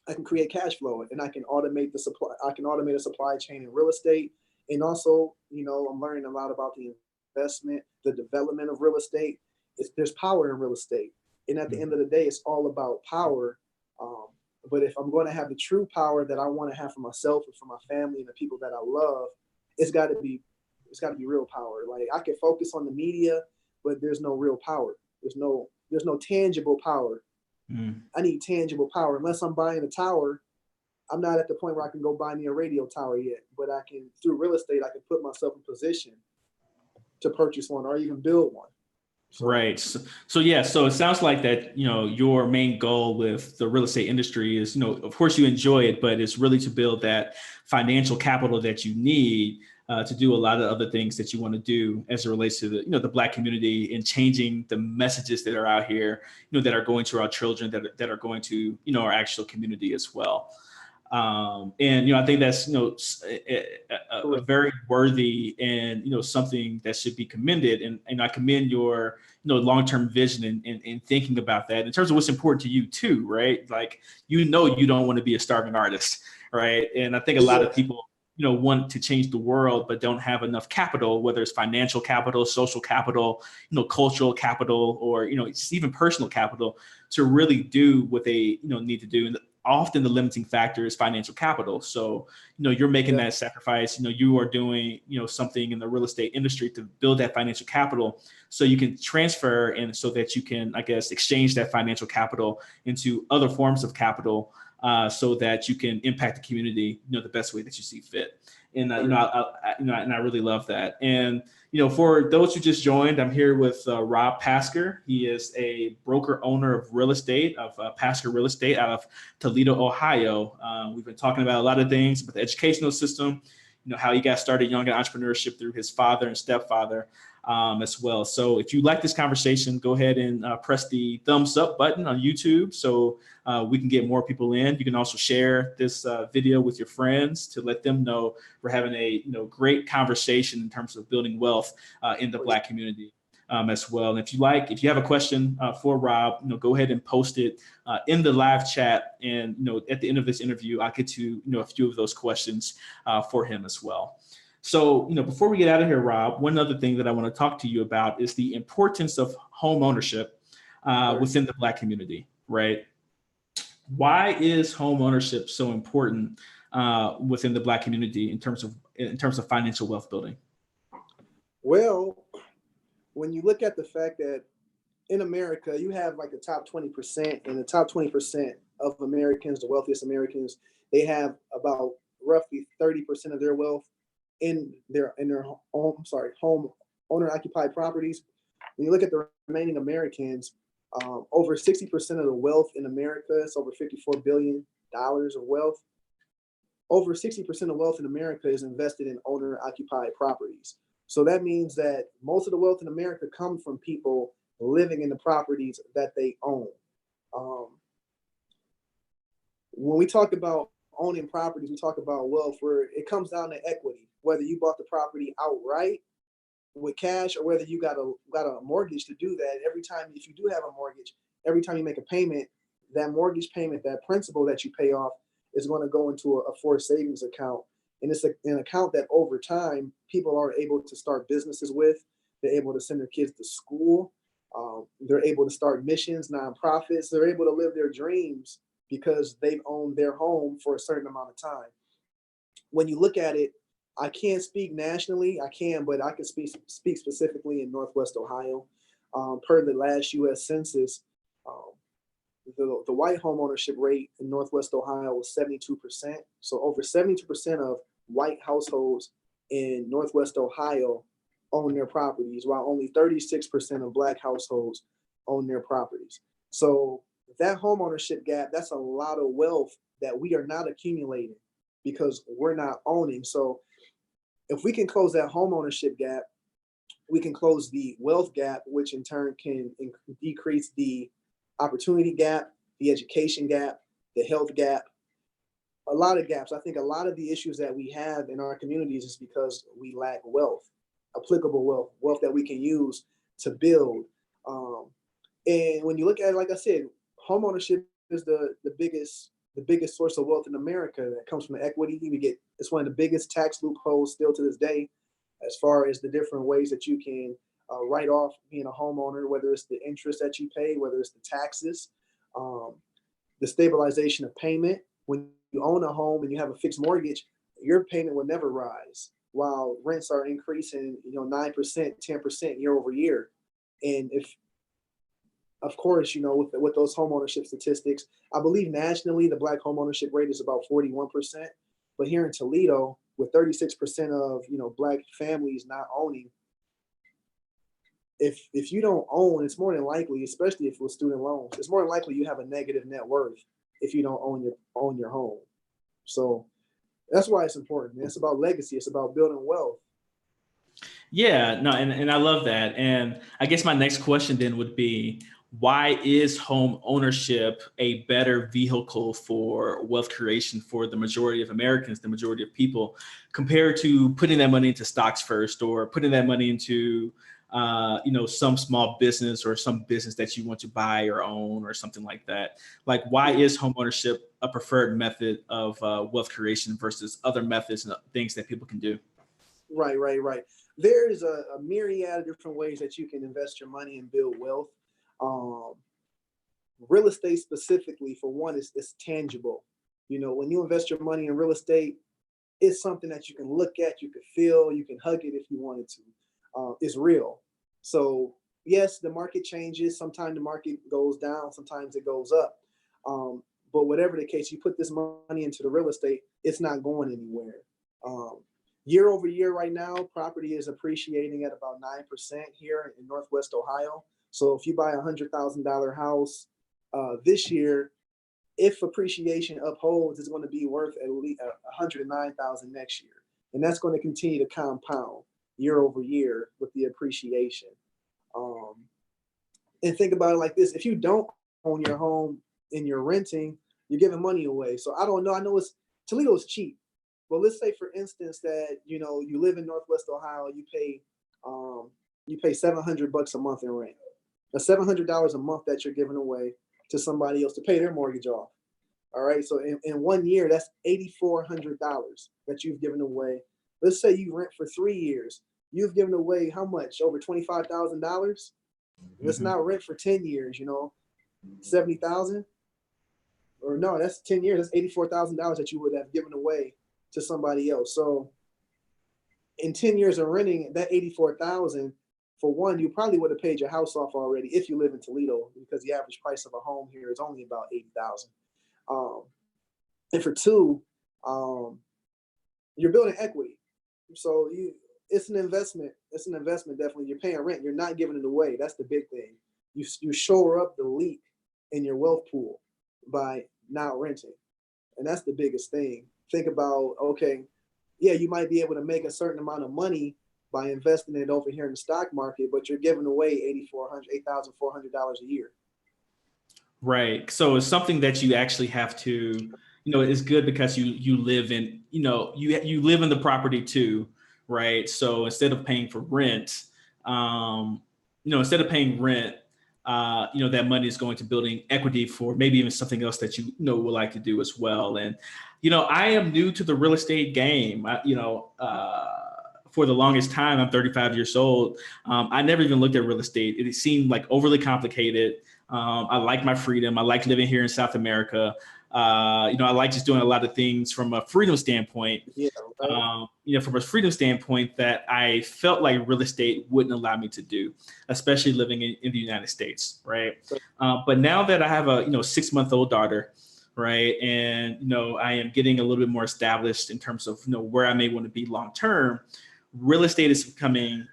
I can create cash flow, and I can automate the supply. I can automate a supply chain in real estate. And also, I'm learning a lot about the investment, the development of real estate. There's power in real estate. And at the end of the day, it's all about power. But if I'm going to have the true power that I want to have for myself and for my family and the people that I love, it's got to be real power. Like, I can focus on the media, but there's no real power. There's no tangible power. I need tangible power. Unless I'm buying a tower, I'm not at the point where I can go buy me a radio tower yet. But I can, through real estate, I can put myself in position to purchase one or even build one. Right. So yeah, so it sounds like that, your main goal with the real estate industry is, of course you enjoy it, but it's really to build that financial capital that you need to do a lot of other things that you want to do as it relates to the Black community, and changing the messages that are out here, that are going to our children, that are going to, our actual community as well. And I think that's a very worthy and something that should be commended, and I commend your long-term vision in thinking about that in terms of what's important to you too, right? Like, you don't want to be a starving artist, right? And I think a lot of people want to change the world but don't have enough capital, whether it's financial capital, social capital, cultural capital, or just even personal capital, to really do what they need to do. And often the limiting factor is financial capital. So, you're making that sacrifice, you are doing, something in the real estate industry to build that financial capital so you can transfer, and so that you can, I guess, exchange that financial capital into other forms of capital, so that you can impact the community, the best way that you see fit. And, and I really love that. And, for those who just joined, I'm here with Rob Pasker. He is a broker owner of real estate, of Pasker Real Estate out of Toledo, Ohio. We've been talking about a lot of things, but the educational system, how he got started young in entrepreneurship through his father and stepfather, as well. So if you like this conversation, go ahead and press the thumbs up button on YouTube so we can get more people in. You can also share this video with your friends to let them know we're having a great conversation in terms of building wealth in the Black community. As well. And if you have a question for Rob, go ahead and post it in the live chat. And, at the end of this interview, I'll get to, a few of those questions for him as well. So, before we get out of here, Rob, one other thing that I want to talk to you about is the importance of home ownership within the Black community, right? Why is home ownership so important within the Black community in terms of financial wealth building? Well, when you look at the fact that in America, you have like the top 20%, and the top 20% of Americans, the wealthiest Americans, they have about roughly 30% of their wealth in their home owner occupied properties. When you look at the remaining Americans, over 60% of the wealth in America, it's over $54 billion of wealth. Over 60% of wealth in America is invested in owner occupied properties. So that means that most of the wealth in America comes from people living in the properties that they own. When we talk about owning properties, we talk about wealth where it comes down to equity, whether you bought the property outright with cash or whether you got a mortgage to do that. Every time, if you do have a mortgage, every time you make a payment, that mortgage payment, that principal that you pay off is going to go into a forced savings account. And it's an account that over time, people are able to start businesses with. They're able to send their kids to school. They're able to start missions, nonprofits. They're able to live their dreams because they've owned their home for a certain amount of time. When you look at it, I can't speak nationally. I can, but I can speak specifically in Northwest Ohio. Per the last U.S. Census, the white home ownership rate in Northwest Ohio was 72%. So over 72% of white households in Northwest Ohio own their properties, while only 36% of Black households own their properties. So that home ownership gap, that's a lot of wealth that we are not accumulating because we're not owning. So if we can close that home ownership gap, we can close the wealth gap, which in turn can decrease the opportunity gap, the education gap, the health gap, a lot of gaps. I think a lot of the issues that we have in our communities is because we lack wealth, applicable wealth that we can use to build. And when you look at it, like I said, home ownership is the biggest source of wealth in America that comes from equity. It's one of the biggest tax loopholes still to this day, as far as the different ways that you can write off being a homeowner, whether it's the interest that you pay, whether it's the taxes, the stabilization of payment. When you own a home and you have a fixed mortgage, your payment will never rise, while rents are increasing, 9%, 10% year over year. And if, of course, with those home ownership statistics, I believe nationally the Black home ownership rate is about 41%. But here in Toledo, with 36% of Black families not owning, if you don't own, it's more than likely, especially if with student loans, it's more than likely you have a negative net worth if you don't own your home. So that's why it's important. It's about legacy. It's about building wealth. Yeah, no, and I love that. And I guess my next question then would be, why is home ownership a better vehicle for wealth creation for the majority of Americans, the majority of people, compared to putting that money into stocks first, or putting that money into some small business or some business that you want to buy or own or something like that? Like, why is home ownership a preferred method of wealth creation versus other methods and things that people can do? Right. There's a myriad of different ways that you can invest your money and build wealth. Real estate specifically, for one, is tangible. When you invest your money in real estate, it's something that you can look at, you can feel, you can hug it if you wanted to. It's real. So yes, the market changes. Sometimes the market goes down, sometimes it goes up. But whatever the case, you put this money into the real estate, it's not going anywhere. Year over year right now, property is appreciating at about 9% here in Northwest Ohio. So if you buy a $100,000 house this year, if appreciation upholds, it's going to be worth at least $109,000 next year. And that's going to continue to compound year over year with the appreciation. And think about it like this. If you don't own your home and you're renting, you're giving money away. So I don't know. I know Toledo is cheap. But let's say, for instance, that you live in Northwest Ohio, you pay $700 a month in rent. That's $700 a month that you're giving away to somebody else to pay their mortgage off. All right. So in 1 year, that's $8,400 that you've given away. Let's say you rent for 3 years. You've given away how much? Over $25,000. Let's now rent for 10 years. $70,000. or no, that's 10 years. That's $84,000 that you would have given away to somebody else. So in 10 years of renting, that 84,000, for one, you probably would have paid your house off already if you live in Toledo, because the average price of a home here is only about 80,000. Um, and for two, um, you're building equity. So it's an investment. It's an investment, definitely. You're paying rent. You're not giving it away. That's the big thing. You shore up the leak in your wealth pool by not renting. And that's the biggest thing. Think about, okay, yeah, you might be able to make a certain amount of money by investing it over here in the stock market, but you're giving away $8,400 a year. Right. So it's something that you actually have to, it's good because you live in, you live in the property too, right? So instead of paying for rent, instead of paying rent, that money is going to building equity for maybe even something else that would like to do as well. And I am new to the real estate game. For the longest time, I'm 35 years old. I never even looked at real estate. It seemed like overly complicated. I like my freedom. I like living here in South America. I like just doing a lot of things from a freedom standpoint. Yeah, right. From a freedom standpoint that I felt like real estate wouldn't allow me to do, especially living in the United States, right? But now that I have a 6-month-old daughter, right, and I am getting a little bit more established in terms of where I may want to be long term, real estate is becoming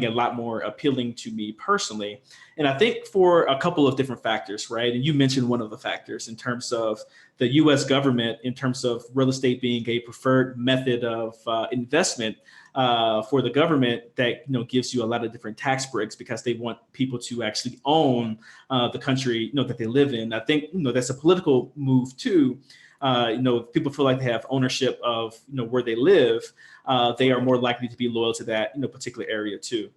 a lot more appealing to me personally. And I think for a couple of different factors, right? And you mentioned one of the factors in terms of the US government, in terms of real estate being a preferred method of investment for the government that gives you a lot of different tax breaks because they want people to actually own the country that they live in. I think that's a political move too. People feel like they have ownership of where they live. They are more likely to be loyal to that particular area too.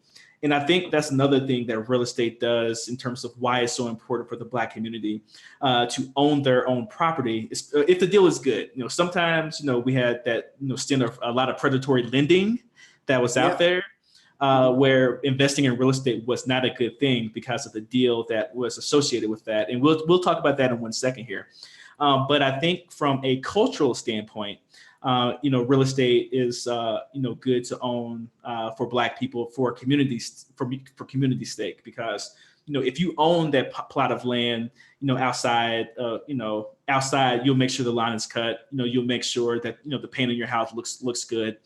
And I think that's another thing that real estate does in terms of why it's so important for the Black community to own their own property. If the deal is good, sometimes we had that stint of a lot of predatory lending that was out there. Where investing in real estate was not a good thing because of the deal that was associated with that. And we'll talk about that in 1 second here. But I think from a cultural standpoint, real estate is, good to own for Black people for communities, for community's sake, because, if you own that plot of land, outside, outside, you'll make sure the line is cut, you'll make sure that, the paint on your house looks good.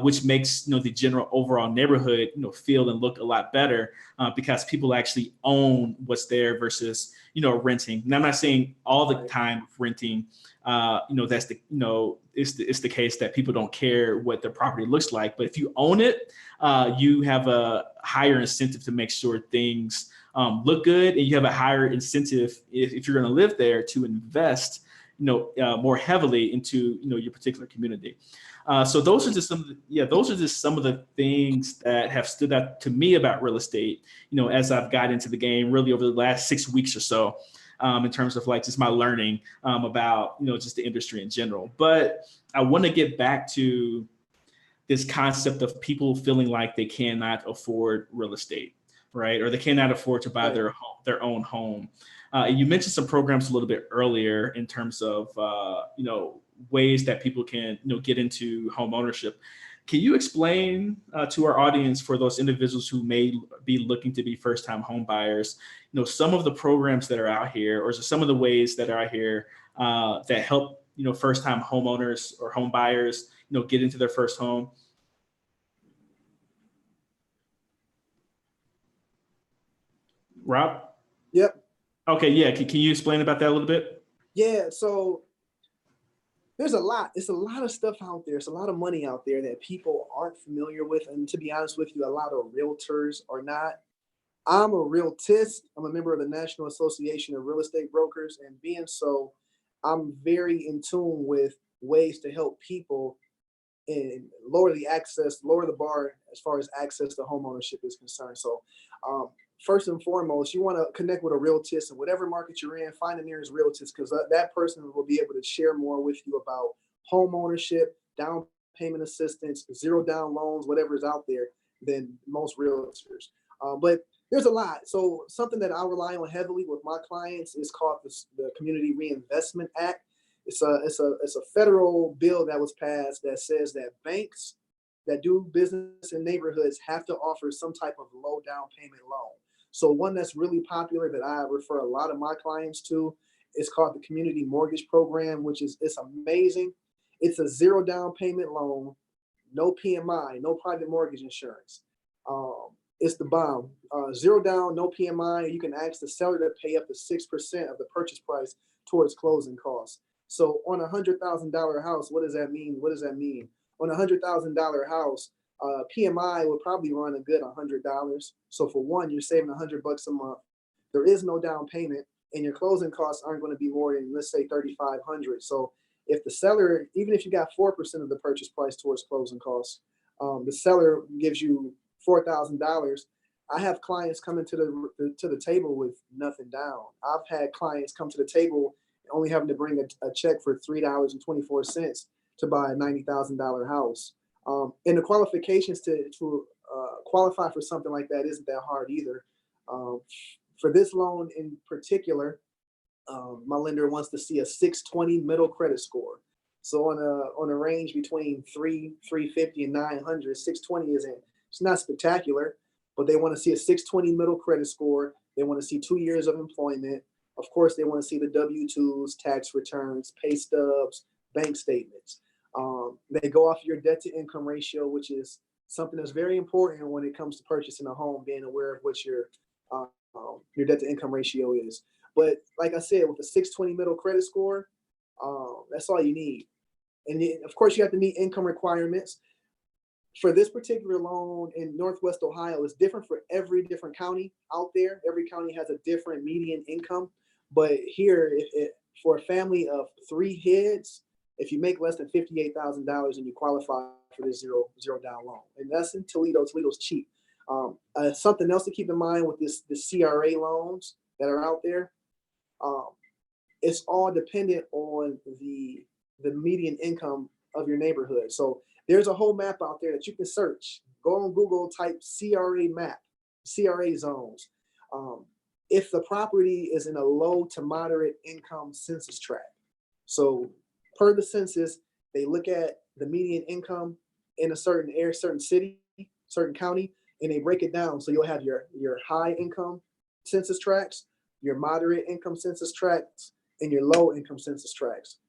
Which makes the general overall neighborhood feel and look a lot better because people actually own what's there versus renting. And I'm not saying all the time renting, that's it's the case that people don't care what their property looks like. But if you own it, you have a higher incentive to make sure things look good, and you have a higher incentive if you're going to live there to invest more heavily into your particular community. So those are just some of the things that have stood out to me about real estate, as I've got into the game really over the last 6 weeks or so, in terms of like just my learning about, just the industry in general. But I want to get back to this concept of people feeling like they cannot afford real estate, right? Or they cannot afford to buy their own home. You mentioned some programs a little bit earlier in terms of, ways that people can get into home ownership. Can you explain to our audience, for those individuals who may be looking to be first-time home buyers, some of the programs that are out here, or some of the ways that are out here that help first-time homeowners or home buyers get into their first home? Rob? Yep. Okay, yeah. Can you explain about that a little bit? Yeah. So there's a lot. It's a lot of stuff out there. It's a lot of money out there that people aren't familiar with. And to be honest with you, a lot of realtors are not. I'm a realtist. I'm a member of the National Association of Real Estate Brokers. And being so, I'm very in tune with ways to help people and lower the bar as far as access to home ownership is concerned. So first and foremost, you want to connect with a realtist in whatever market you're in. Find the nearest realtist, because that person will be able to share more with you about home ownership, down payment assistance, zero down loans, whatever is out there, than most realtors. But There's a lot. So something that I rely on heavily with my clients is called the Community Reinvestment Act. It's a federal bill that was passed that says that banks that do business in neighborhoods have to offer some type of low down payment loan. So one that's really popular that I refer a lot of my clients to is called the Community Mortgage Program, which is it's amazing. It's a zero down payment loan, no PMI, no private mortgage insurance. It's the bomb. Zero down, no PMI. You can ask the seller to pay up to 6% of the purchase price towards closing costs. So on $100,000 house, what does that mean? What does that mean? On $100,000 house, PMI would probably run a good $100. So for one, you're saving $100 a month. There is no down payment, and your closing costs aren't going to be more than, let's say, $3,500. So if the seller, even if you got 4% of the purchase price towards closing costs, the seller gives you $4,000. I have clients coming to the table with nothing down. I've had clients come to the table only having to bring a check for $3.24 to buy a $90,000 house. And the qualifications to qualify for something like that isn't that hard either. For this loan in particular, my lender wants to see a 620 middle credit score. So on a range between 350 and 900, 620 it's not spectacular, but they want to see a 620 middle credit score. They want to see 2 years of employment. Of course, they want to see the W-2s, tax returns, pay stubs, bank statements. They go off your debt to income ratio, which is something that's very important when it comes to purchasing a home, being aware of what your debt to income ratio is. But like I said, with a 620 middle credit score, that's all you need. And of course, you have to meet income requirements. For this particular loan in Northwest Ohio, it's different for every different county out there. Every county has a different median income. But here, for a family of 3 heads, if you make less than $58,000 and you qualify for this zero down loan, and that's in Toledo. Toledo's cheap. Something else to keep in mind with the CRA loans that are out there, it's all dependent on the median income of your neighborhood. So there's a whole map out there that you can search. Go on Google, type CRA map, CRA zones. If the property is in a low to moderate income census tract. So per the census, they look at the median income in a certain area, certain city, certain county, and they break it down. So you'll have your high income census tracts, your moderate income census tracts, and your low income census tracts.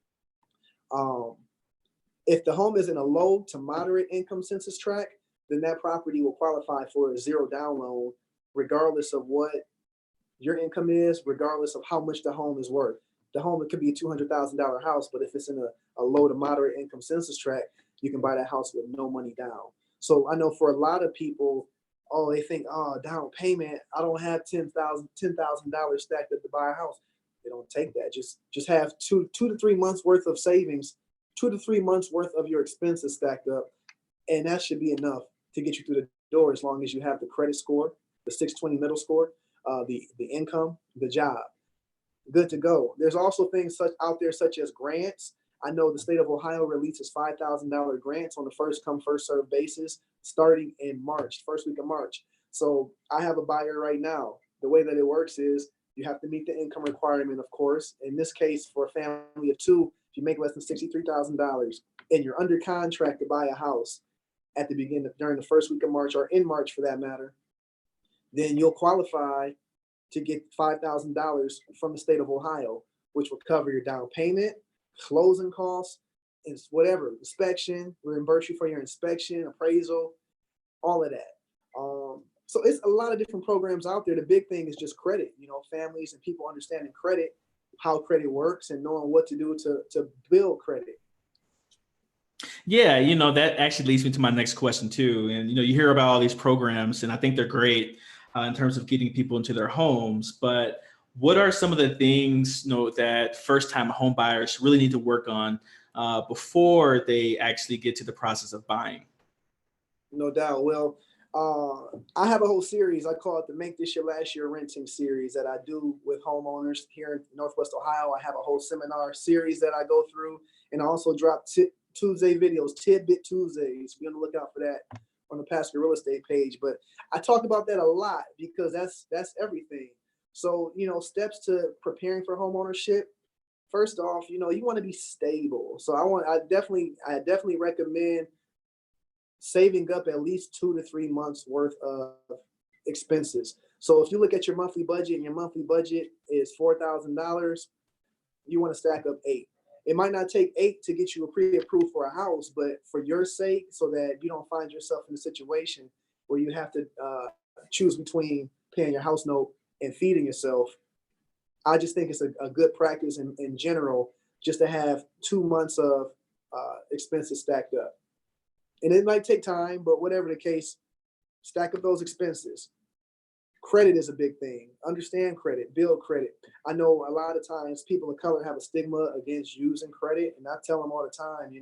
If the home is in a low to moderate income census tract, then that property will qualify for a zero down loan, regardless of what your income is, regardless of how much the home is worth. The home, it could be a $200,000 house, but if it's in a low to moderate income census tract, you can buy that house with no money down. So I know for a lot of people, they think, down payment, I don't have $10,000 stacked up to buy a house. They don't take that. Just have two to 3 months worth of savings, 2 to 3 months worth of your expenses stacked up, and that should be enough to get you through the door as long as you have the credit score, the 620 middle score, the income, the job. Good to go. There's also things out there such as grants. I know the state of Ohio releases $5,000 grants on a first come, first served basis starting in March, first week of March. So I have a buyer right now. The way that it works is you have to meet the income requirement, of course. In this case, for a family of 2, if you make less than $63,000 and you're under contract to buy a house at the beginning during the first week of March, or in March for that matter, then you'll qualify to get $5,000 from the state of Ohio, which will cover your down payment, closing costs, and whatever, inspection, reimburse you for your inspection, appraisal, all of that. So it's a lot of different programs out there. The big thing is just credit, families and people understanding credit, how credit works, and knowing what to do to build credit. Yeah, that actually leads me to my next question too. And, you hear about all these programs, and I think they're great in terms of getting people into their homes. But what are some of the things, that first-time home buyers really need to work on before they actually get to the process of buying? No doubt. Well, I have a whole series. I call it the Make This Your Last Year Renting series that I do with homeowners here in Northwest Ohio. I have a whole seminar series that I go through, and I also drop Tuesday videos, Tidbit Tuesdays. Be on the lookout for that on the Pasker real estate page, but I talk about that a lot because that's everything. So, steps to preparing for home ownership. First off, you want to be stable. So I definitely recommend saving up at least 2 to 3 months worth of expenses. So if you look at your monthly budget and your monthly budget is $4,000, you want to stack up eight. It might not take eight to get you a pre-approved for a house, but for your sake, so that you don't find yourself in a situation where you have to choose between paying your house note and feeding yourself, I just think it's a good practice in general just to have 2 months of expenses stacked up. And it might take time, but whatever the case, stack up those expenses. Credit is a big thing. Understand credit, build credit. I know a lot of times people of color have a stigma against using credit, and I tell them all the time,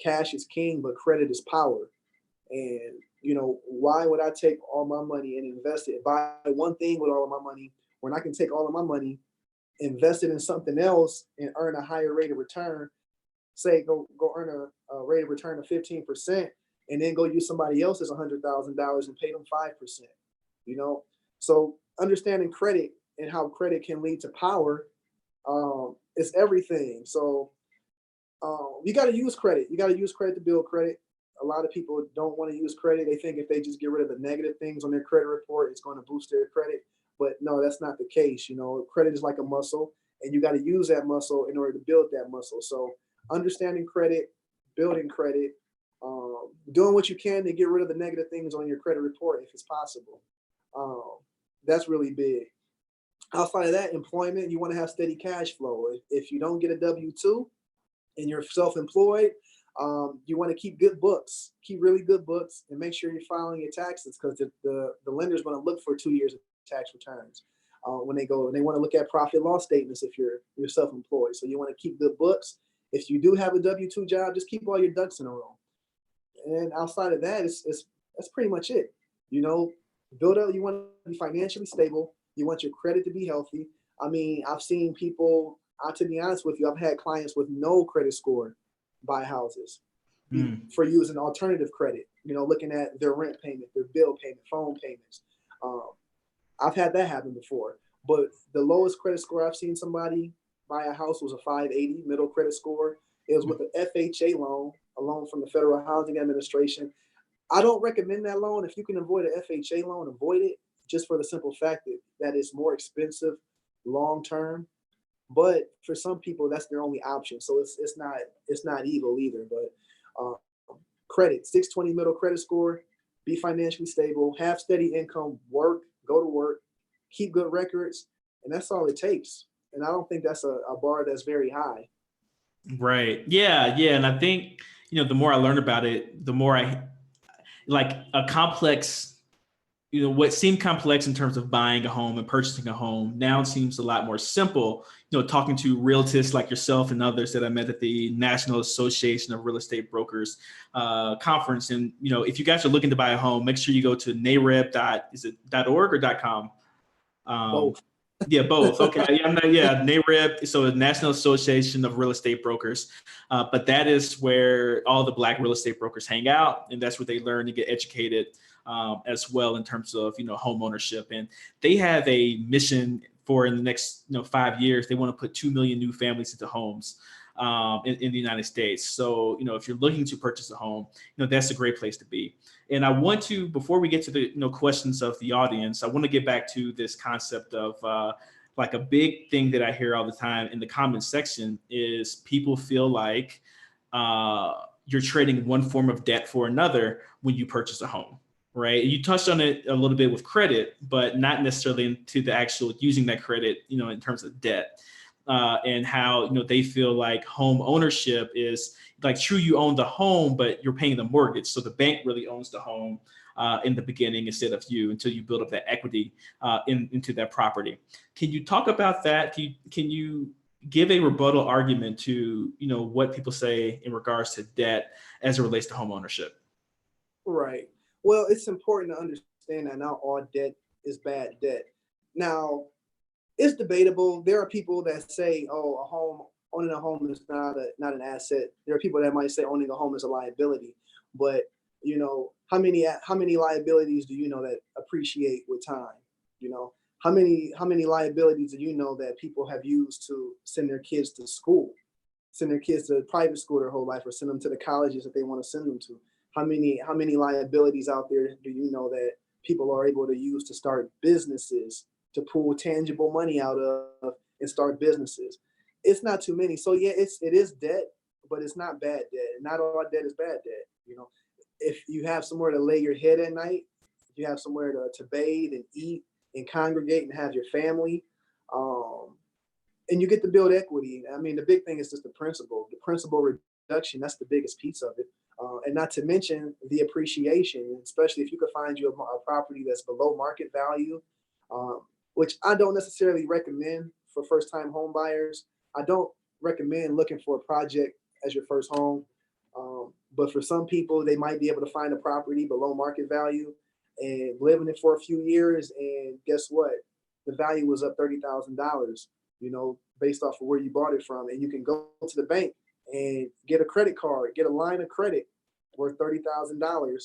cash is king, but credit is power. And why would I take all my money and invest it, buy one thing with all of my money, when I can take all of my money, invest it in something else, and earn a higher rate of return? Say go earn a rate of return of 15%, and then go use somebody else's $100,000 and pay them 5%. So understanding credit and how credit can lead to power is everything. So you got to use credit. You got to use credit to build credit. A lot of people don't want to use credit. They think if they just get rid of the negative things on their credit report, it's going to boost their credit. But no, that's not the case. Credit is like a muscle, and you got to use that muscle in order to build that muscle. So understanding credit, building credit, doing what you can to get rid of the negative things on your credit report if it's possible. That's really big. Outside of that, employment, you want to have steady cash flow. If you don't get a W-2 and you're self-employed, you want to keep good books, keep really good books, and make sure you're filing your taxes, because the lender's going to look for 2 years of tax returns when they go. And they want to look at profit loss statements if you're self-employed. So you want to keep good books. If you do have a W-2 job, just keep all your ducks in a row. And outside of that, that's pretty much it. Build up. You want to be financially stable. You want your credit to be healthy. I mean, I've seen people, to be honest with you, I've had clients with no credit score buy houses for using alternative credit, looking at their rent payment, their bill payment, phone payments. I've had that happen before. But the lowest credit score I've seen somebody buy a house was a 580 middle credit score. It was with an FHA loan, a loan from the Federal Housing Administration. I don't recommend that loan. If you can avoid an FHA loan, avoid it, just for the simple fact that it's more expensive long term. But for some people, that's their only option. So it's not evil either. But credit, 620 middle credit score, be financially stable, have steady income, go to work, keep good records, and that's all it takes. And I don't think that's a bar that's very high. Right. Yeah. Yeah. And I think, the more I learn about it, the more I like a complex, what seemed complex in terms of buying a home and purchasing a home now seems a lot more simple. Talking to realtors like yourself and others that I met at the National Association of Real Estate Brokers conference. And, if you guys are looking to buy a home, make sure you go to nareb.org or .com? Both. Yeah, both. Okay. NAREB. So the National Association of Real Estate Brokers. But that is where all the Black real estate brokers hang out. And that's where they learn to get educated as well in terms of, home ownership. And they have a mission for in the next 5 years. They want to put 2 million new families into homes in the United States. So, if you're looking to purchase a home, that's a great place to be. And I want to, before we get to the questions of the audience, I want to get back to this concept of like a big thing that I hear all the time in the comment section is people feel like you're trading one form of debt for another when you purchase a home. Right. And you touched on it a little bit with credit, but not necessarily into the actual using that credit, in terms of debt. And how, they feel like home ownership is like true, you own the home, but you're paying the mortgage. So the bank really owns the home in the beginning instead of you until you build up that equity into that property. Can you talk about that? Can you give a rebuttal argument to, what people say in regards to debt as it relates to home ownership? Right. Well, it's important to understand that not all debt is bad debt. Now, it's debatable. There are people that say, owning a home is not an asset. There are people that might say owning a home is a liability. But You know, how many liabilities do you know that appreciate with time? You know, how many liabilities do you know that people have used to send their kids to school, send their kids to private school their whole life, or send them to the colleges that they want to send them to? How many liabilities out there do you know that people are able to use to start businesses, to pull tangible money out of and start businesses? It's not too many. So yeah, it is debt, but it's not bad debt. Not all debt is bad debt. You know, if you have somewhere to lay your head at night, if you have somewhere to bathe and eat and congregate and have your family, um, and you get to build equity. I mean, the big thing is just the principal reduction. That's the biggest piece of it. And not to mention the appreciation, especially if you could find you a property that's below market value, um, which I don't necessarily recommend for first time home buyers. I don't recommend looking for a project as your first home. But for some people, they might be able to find a property below market value and live in it for a few years. And guess what? The value was up $30,000, you know, based off of where you bought it from. And you can go to the bank and get a credit card, get a line of credit worth $30,000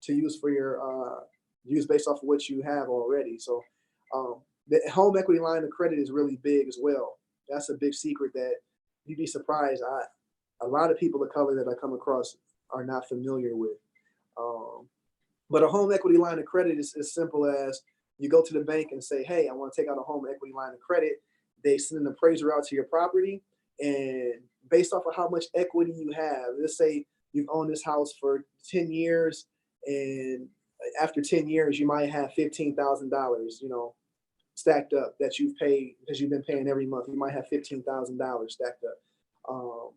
to use for your use based off of what you have already. So the home equity line of credit is really big as well. That's a big secret that you'd be surprised. A lot of people of color that I come across are not familiar with. Um, but a home equity line of credit is as simple as you go to the bank and say, hey, I want to take out a home equity line of credit. They send an appraiser out to your property. And based off of how much equity you have, let's say you've owned this house for 10 years. And after 10 years, you might have $15,000, you know, stacked up that you've paid because you've been paying every month. You might have $15,000 stacked up. Um,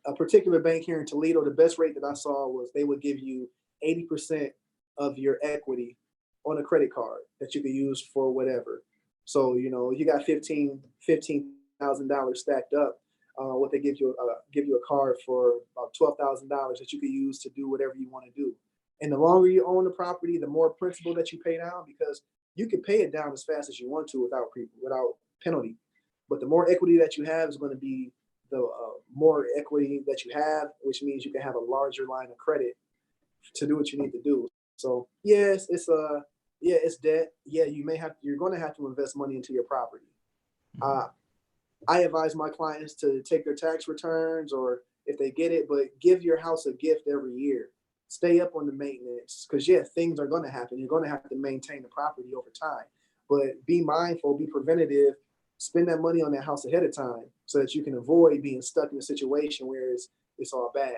a particular bank here in Toledo, the best rate that I saw was they would give you 80% of your equity on a credit card that you could use for whatever. So, you know, you got $15,000 stacked up. What they give you a card for about $12,000 that you could use to do whatever you want to do. And the longer you own the property, the more principal that you pay down, because you can pay it down as fast as you want to without penalty. But the more equity that you have is going to be the more equity that you have, which means you can have a larger line of credit to do what you need to do. So yes, it's debt. Yeah, you're going to have to invest money into your property. Uh, I advise my clients to take their tax returns, or if they get it, but give your house a gift every year. Stay up on the maintenance, because yeah, things are going to happen. You're going to have to maintain the property over time, but be mindful, be preventative, spend that money on that house ahead of time so that you can avoid being stuck in a situation where it's all bad.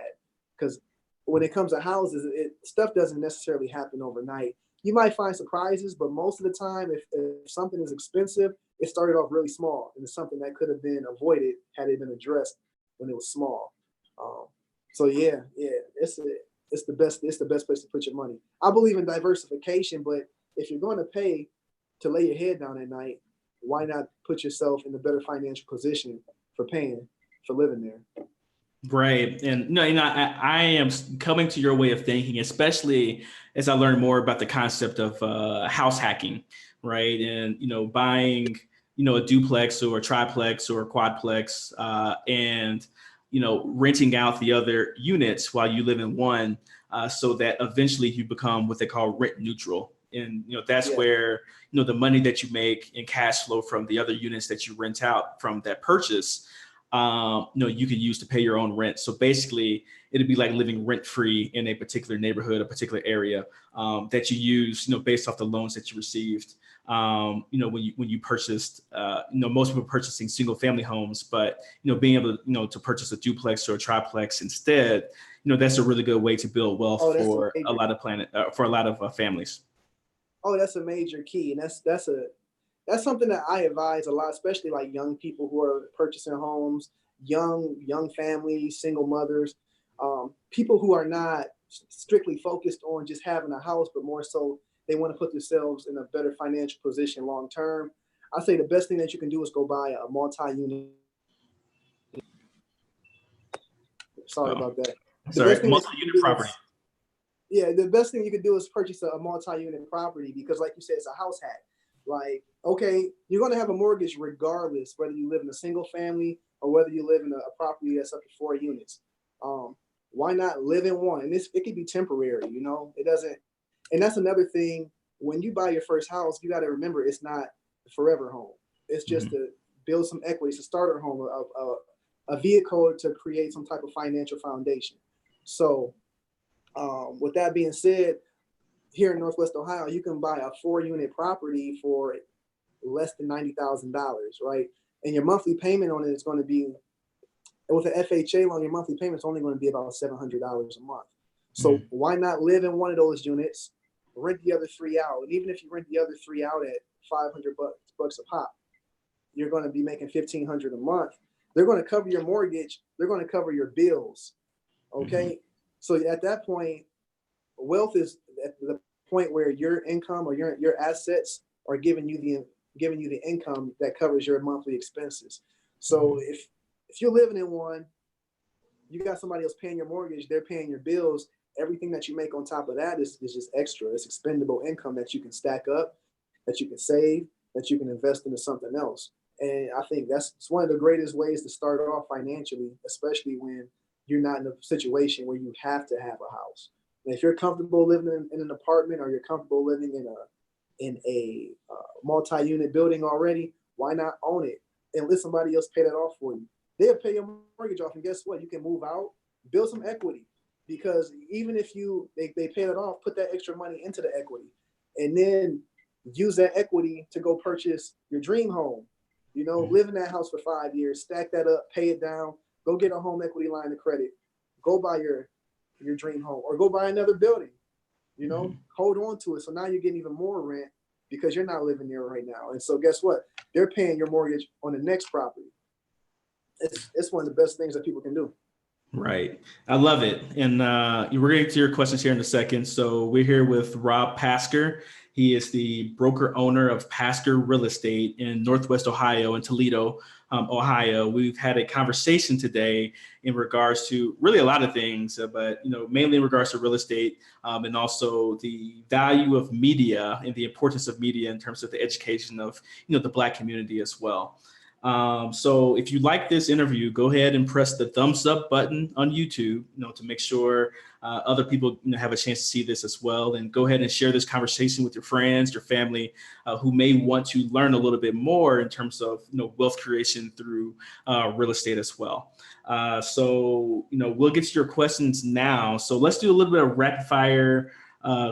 Because when it comes to houses, stuff doesn't necessarily happen overnight. You might find surprises, but most of the time, if something is expensive, it started off really small, and it's something that could have been avoided had it been addressed when it was small. Um, so yeah, it's the best place to put your money. I believe in diversification, but if you're going to pay to lay your head down at night, why not put yourself in a better financial position for paying for living there? Right. And no, I am coming to your way of thinking, especially as I learn more about the concept of house hacking, right? And, buying, a duplex or a triplex or a quadplex, and, renting out the other units while you live in one, so that eventually you become what they call rent neutral. And, that's Yeah. where, the money that you make in cash flow from the other units that you rent out from that purchase, you can use to pay your own rent. So basically, it'd be like living rent free in a particular neighborhood, a particular area, that you use, based off the loans that you received. When you purchased, most people are purchasing single family homes, but being able to, to purchase a duplex or a triplex instead, that's a really good way to build wealth Oh, for a lot of families. that's a major key, and that's something that I advise a lot, especially like young people who are purchasing homes, young families, single mothers, people who are not strictly focused on just having a house, but more so they want to put themselves in a better financial position long term. I say the best thing that you can do is go buy a multi-unit. Sorry Oh, about that. The sorry, best thing that you can multi-unit do property. is Yeah, the best thing you can do is purchase a multi-unit property, because, like you said, it's a house hack. Like, okay, you're going to have a mortgage regardless whether you live in a single family or whether you live in a property that's up to 4 units. Um, why not live in one? And it could be temporary, you know, it doesn't, and that's another thing. When you buy your first house, you got to remember it's not a forever home. It's just to build some equity, it's a starter home, a vehicle to create some type of financial foundation. So with that being said, here in Northwest Ohio, you can buy a 4-unit property for less than $90,000, right? And your monthly payment on it is going to be, with an FHA loan, your monthly payment is only going to be about $700 a month. So why not live in one of those units, rent the other 3 out? And even if you rent the other 3 out at $500 a pop, you're going to be making $1,500 a month. They're going to cover your mortgage. They're going to cover your bills. Okay. So at that point, wealth is at the point where your income or your assets are giving you the income that covers your monthly expenses. So if you're living in one, you got somebody else paying your mortgage, they're paying your bills. Everything that you make on top of that is just extra. It's expendable income that you can stack up, that you can save, that you can invest into something else. And I think it's one of the greatest ways to start off financially, especially when you're not in a situation where you have to have a house. And if you're comfortable living in an apartment, or you're comfortable living in a multi-unit building already, why not own it and let somebody else pay that off for you? They'll pay your mortgage off, and guess what? You can move out, build some equity, because even if they pay that off, put that extra money into the equity, and then use that equity to go purchase your dream home. You know, live in that house for 5 years, stack that up, pay it down, go get a home equity line of credit, go buy your dream home, or go buy another building. You know, hold on to it. So now you're getting even more rent because you're not living there right now. And so guess what? They're paying your mortgage on the next property. It's one of the best things that people can do. Right. I love it. And we're getting to your questions here in a second. So we're here with Rob Pasker. He is the broker owner of Pasker Real Estate in Northwest Ohio, in Toledo, Ohio. We've had a conversation today in regards to really a lot of things, but mainly in regards to real estate, and also the value of media and the importance of media in terms of the education of the Black community as well. So if you like this interview, go ahead and press the thumbs up button on YouTube, to make sure other people have a chance to see this as well. And go ahead and share this conversation with your friends, your family, who may want to learn a little bit more in terms of wealth creation through real estate as well. So we'll get to your questions now. So let's do a little bit of rapid fire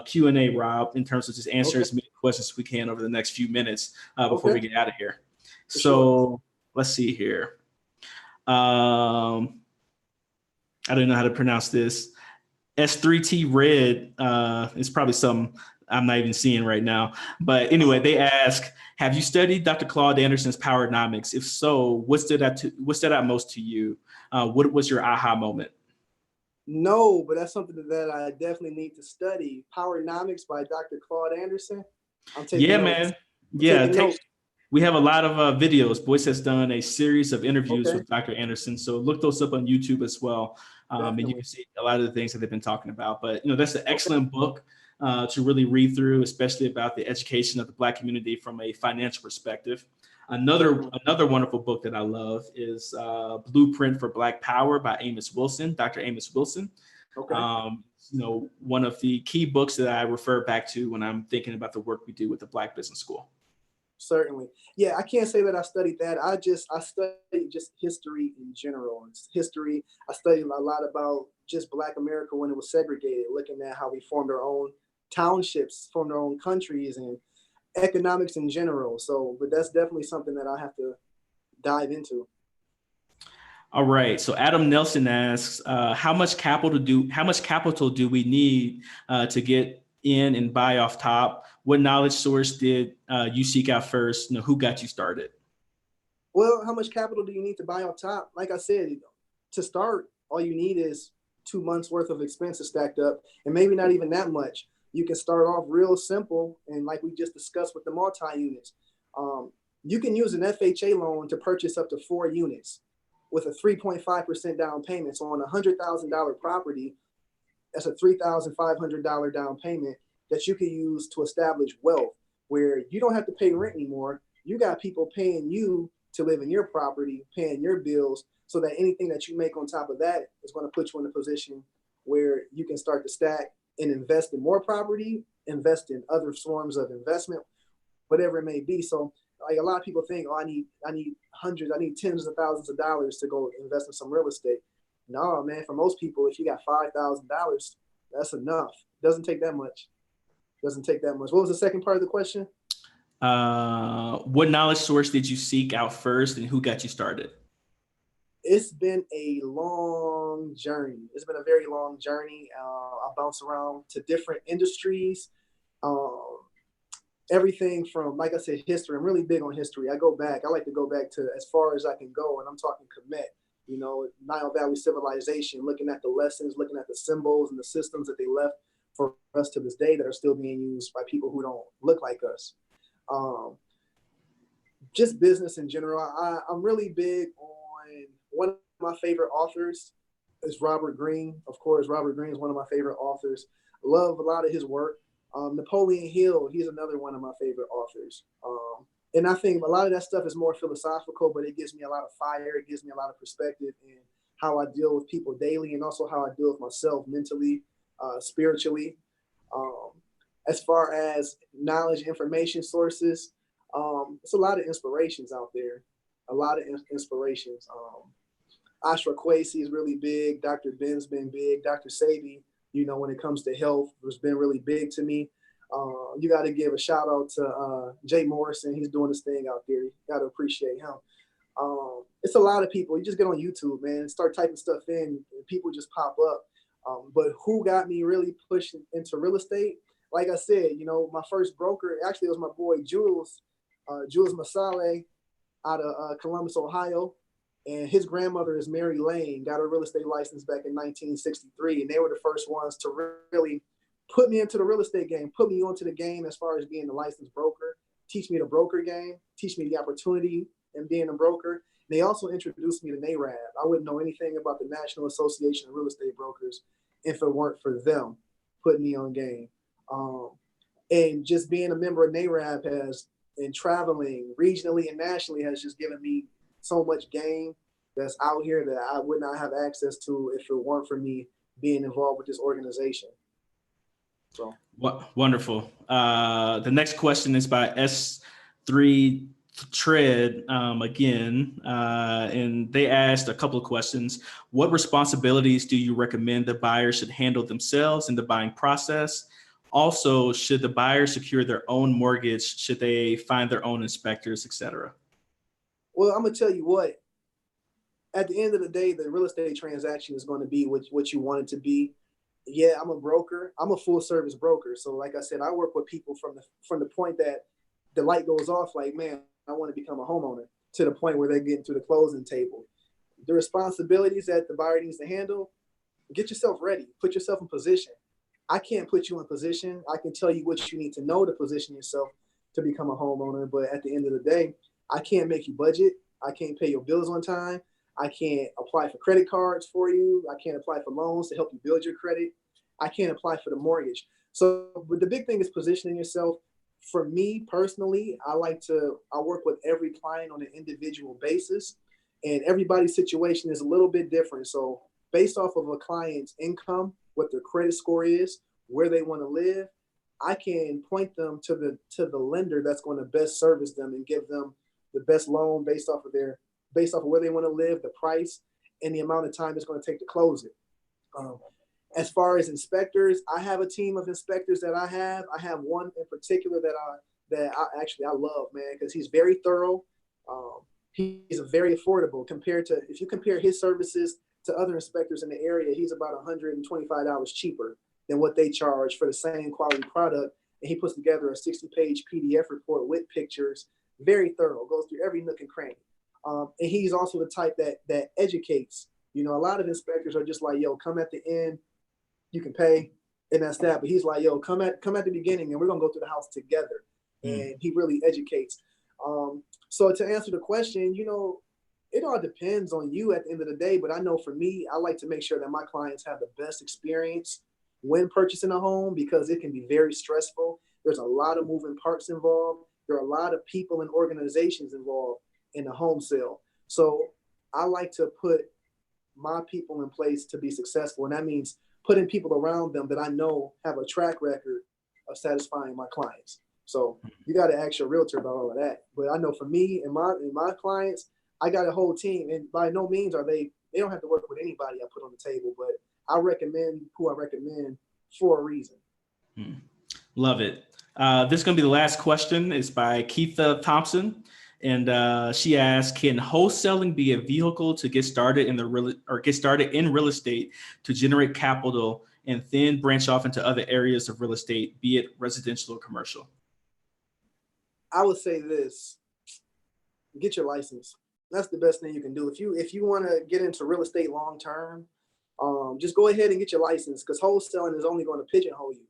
Q&A, Rob, in terms of just answering as many questions as we can over the next few minutes before we get out of here. So let's see here. I don't know how to pronounce this. S3T Red is probably something I'm not even seeing right now. But anyway, they ask, have you studied Dr. Claude Anderson's Powernomics? If so, what stood out most to you? What was your aha moment? No, but that's something that I definitely need to study. Powernomics by Dr. Claude Anderson. I'm taking notes. Man. We have a lot of videos. Boyce has done a series of interviews with Dr. Anderson. So look those up on YouTube as well. And you can see a lot of the things that they've been talking about. But, that's an excellent book to really read through, especially about the education of the Black community from a financial perspective. Another wonderful book that I love is Blueprint for Black Power by Amos Wilson, Dr. Amos Wilson. One of the key books that I refer back to when I'm thinking about the work we do with the Black Business School. Certainly. Yeah, I can't say that I studied that. I studied just history in general. History. I studied a lot about just Black America when it was segregated, looking at how we formed our own townships, formed our own countries, and economics in general. So, but that's definitely something that I have to dive into. All right. So Adam Nelson asks, how much capital do we need to get in and buy off top? What knowledge source did you seek out first? Who got you started? Well, how much capital do you need to buy off top? Like I said, to start, all you need is 2 months worth of expenses stacked up, and maybe not even that much. You can start off real simple, and like we just discussed with the multi-units, you can use an FHA loan to purchase up to 4 units with a 3.5% down payment. So on a $100,000 property, that's a $3,500 down payment that you can use to establish wealth, where you don't have to pay rent anymore. You got people paying you to live in your property, paying your bills, so that anything that you make on top of that is going to put you in a position where you can start to stack and invest in more property, invest in other forms of investment, whatever it may be. So like a lot of people think, oh, I need hundreds, I need tens of thousands of dollars to go invest in some real estate. No, man, for most people, if you got $5,000, that's enough. Doesn't take that much. Doesn't take that much. What was the second part of the question? What knowledge source did you seek out first, and who got you started? It's been a long journey. It's been a very long journey. I bounce around to different industries. Um, Everything from, like I said, history. I'm really big on history. I go back. I like to go back to as far as I can go, and I'm talking Kemet, Nile Valley civilization, looking at the lessons, looking at the symbols and the systems that they left for us to this day that are still being used by people who don't look like us. Um, just business in general. I'm really big on one of my favorite authors is Robert Greene. Of course, Robert Greene is one of my favorite authors. Love a lot of his work. Napoleon Hill, he's another one of my favorite authors. And I think a lot of that stuff is more philosophical, but it gives me a lot of fire. It gives me a lot of perspective in how I deal with people daily, and also how I deal with myself mentally, spiritually. Um, as far as knowledge, information sources, it's a lot of inspirations out there. A lot of inspirations. Ashra Kwesi is really big. Dr. Ben's been big. Dr. Sabi, when it comes to health, has been really big to me. You got to give a shout out to Jay Morrison. He's doing this thing out there. You got to appreciate him. It's a lot of people. You just get on YouTube, man, start typing stuff in, and people just pop up. But who got me really pushing into real estate? Like I said, my first broker, actually, it was my boy Jules Masale out of Columbus, Ohio. And his grandmother is Mary Lane, got her real estate license back in 1963. And they were the first ones to really put me into the real estate game, put me onto the game as far as being a licensed broker, teach me the broker game, teach me the opportunity in being a broker. They also introduced me to NARAB. I wouldn't know anything about the National Association of Real Estate Brokers if it weren't for them putting me on game. And just being a member of NARAB and traveling regionally and nationally has just given me so much game that's out here that I would not have access to if it weren't for me being involved with this organization. So wonderful. The next question is by S3 Tread again, and they asked a couple of questions. What responsibilities do you recommend the buyer should handle themselves in the buying process? Also, should the buyer secure their own mortgage? Should they find their own inspectors, etc.? Well, I'm gonna tell you what. At the end of the day, the real estate transaction is going to be what you want it to be. Yeah, I'm a broker. I'm a full service broker. So, like I said, I work with people from the point that the light goes off, like, man, I want to become a homeowner, to the point where they're getting to the closing table. The responsibilities that the buyer needs to handle: get yourself ready, put yourself in position. I can't put you in position. I can tell you what you need to know to position yourself to become a homeowner. But at the end of the day, I can't make you budget. I can't pay your bills on time. I can't apply for credit cards for you. I can't apply for loans to help you build your credit. I can't apply for the mortgage. So, but the big thing is positioning yourself. For me personally, I work with every client on an individual basis, and everybody's situation is a little bit different. So based off of a client's income, what their credit score is, where they want to live, I can point them to the lender that's going to best service them and give them the best loan based off of where they want to live, the price, and the amount of time it's going to take to close it. As far as inspectors, I have a team of inspectors that I have. I have one in particular that I love, man, because he's very thorough. He's very affordable compared to, if you compare his services to other inspectors in the area, he's about $125 cheaper than what they charge for the same quality product. And he puts together a 60-page PDF report with pictures, very thorough, goes through every nook and cranny. And he's also the type that educates. A lot of inspectors are just like, yo, come at the end, you can pay, and that's that. But he's like, yo, come at the beginning, and we're gonna go through the house together. And he really educates. So to answer the question, it all depends on you at the end of the day. But I know for me, I like to make sure that my clients have the best experience when purchasing a home, because it can be very stressful. There's a lot of moving parts involved. There are a lot of people and organizations involved. in a home sale. So I like to put my people in place to be successful. And that means putting people around them that I know have a track record of satisfying my clients. So you got to ask your realtor about all of that. But I know for me and my clients, I got a whole team, and by no means are they don't have to work with anybody I put on the table, but I recommend who I recommend for a reason. Love it. This is going to be the last question. It's by Keitha Thompson. And she asked, can wholesaling be a vehicle to get started in real estate to generate capital and then branch off into other areas of real estate, be it residential or commercial? I would say this: get your license. That's the best thing you can do. If you want to get into real estate long term, just go ahead and get your license, because wholesaling is only going to pigeonhole you.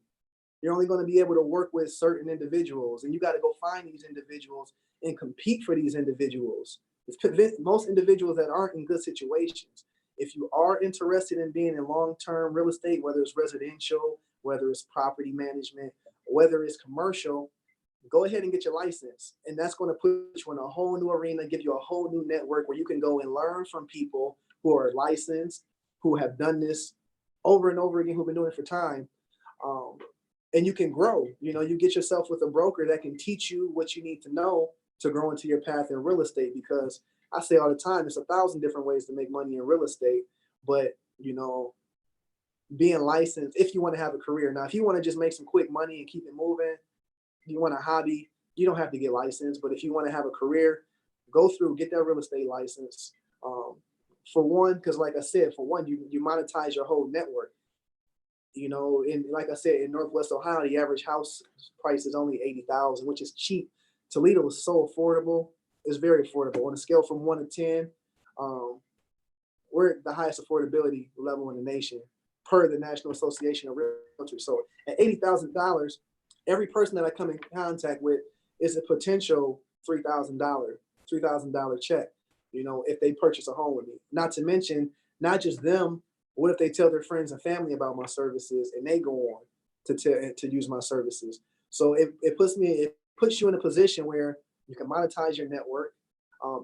You're only going to be able to work with certain individuals, and you got to go find these individuals and compete for these individuals. It's most individuals that aren't in good situations. If you are interested in being in long-term real estate, whether it's residential, whether it's property management, whether it's commercial, go ahead and get your license. And that's going to put you in a whole new arena, give you a whole new network where you can go and learn from people who are licensed, who have done this over and over again, who've been doing it for time. And you can grow. You get yourself with a broker that can teach you what you need to know to grow into your path in real estate. Because I say all the time, there's 1,000 different ways to make money in real estate, but being licensed, if you want to have a career. Now, if you want to just make some quick money and keep it moving, you want a hobby, you don't have to get licensed. But if you want to have a career, get that real estate license. For one, because like I said, you monetize your whole network. And like I said, in Northwest Ohio, the average house price is only $80,000, which is cheap. Toledo is so affordable; it's very affordable. On a scale from 1 to 10, we're at the highest affordability level in the nation, per the National Association of Realtors. So at $80,000, every person that I come in contact with is a potential $3,000 check. If they purchase a home with me. Not to mention, not just them. What if they tell their friends and family about my services and they go on to use my services? So it puts you in a position where you can monetize your network.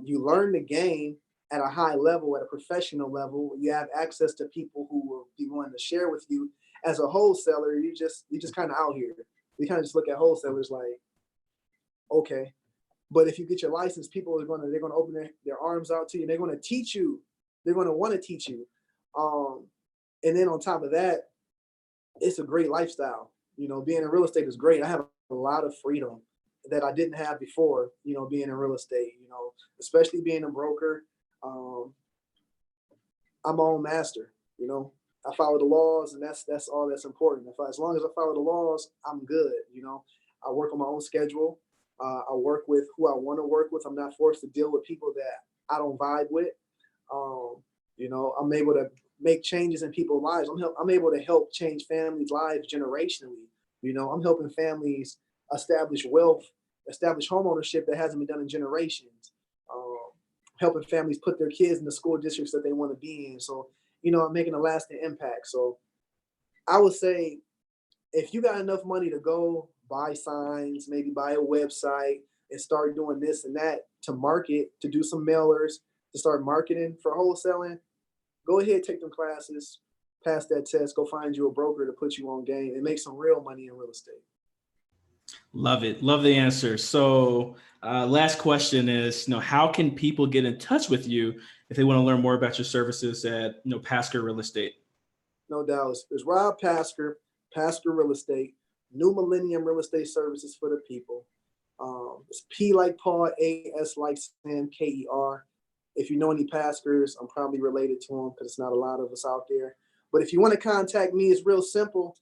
You learn the game at a high level, at a professional level. You have access to people who will be willing to share with you. As a wholesaler, you just kind of out here. We kind of just look at wholesalers like, okay. But if you get your license, people they're going to open their arms out to you. They're going to teach you. They're going to want to teach you. And then on top of that, it's a great lifestyle. Being in real estate is great. I have a lot of freedom that I didn't have before, being in real estate, especially being a broker. I'm my own master. I follow the laws, and that's all that's important. As long as I follow the laws, I'm good. I work on my own schedule. I work with who I want to work with. I'm not forced to deal with people that I don't vibe with. I'm able to make changes in people's lives. I'm able to help change families' lives generationally. I'm helping families establish wealth, establish homeownership that hasn't been done in generations. Helping families put their kids in the school districts that they want to be in. So, I'm making a lasting impact. So I would say, if you got enough money to go buy signs, maybe buy a website and start doing this and that to market, to do some mailers, to start marketing for wholesaling, go ahead, take them classes, pass that test, go find you a broker to put you on game and make some real money in real estate. Love it. Love the answer. So last question is, how can people get in touch with you if they want to learn more about your services at, Pasker Real Estate? No doubt. It's Rob Pasker, Pasker Real Estate, New Millennium Real Estate Services for the people. It's P like Paul, A-S like Sam, K-E-R. If you know any Paskers, I'm probably related to them because it's not a lot of us out there. But if you want to contact me, it's real simple.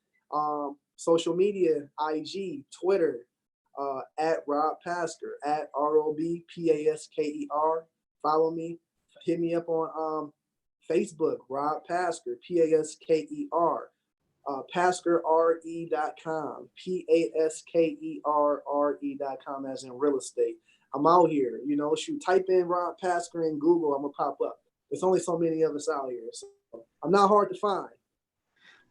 Social media, IG, Twitter, at Rob Pasker, at ROBPASKER. Follow me. Hit me up on Facebook, Rob Pasker, PASKER. PaskerRE.com, PaskerRE.com, as in real estate. I'm out here, type in Rob Pasker in Google, I'm gonna pop up. There's only so many of us out here, so I'm not hard to find.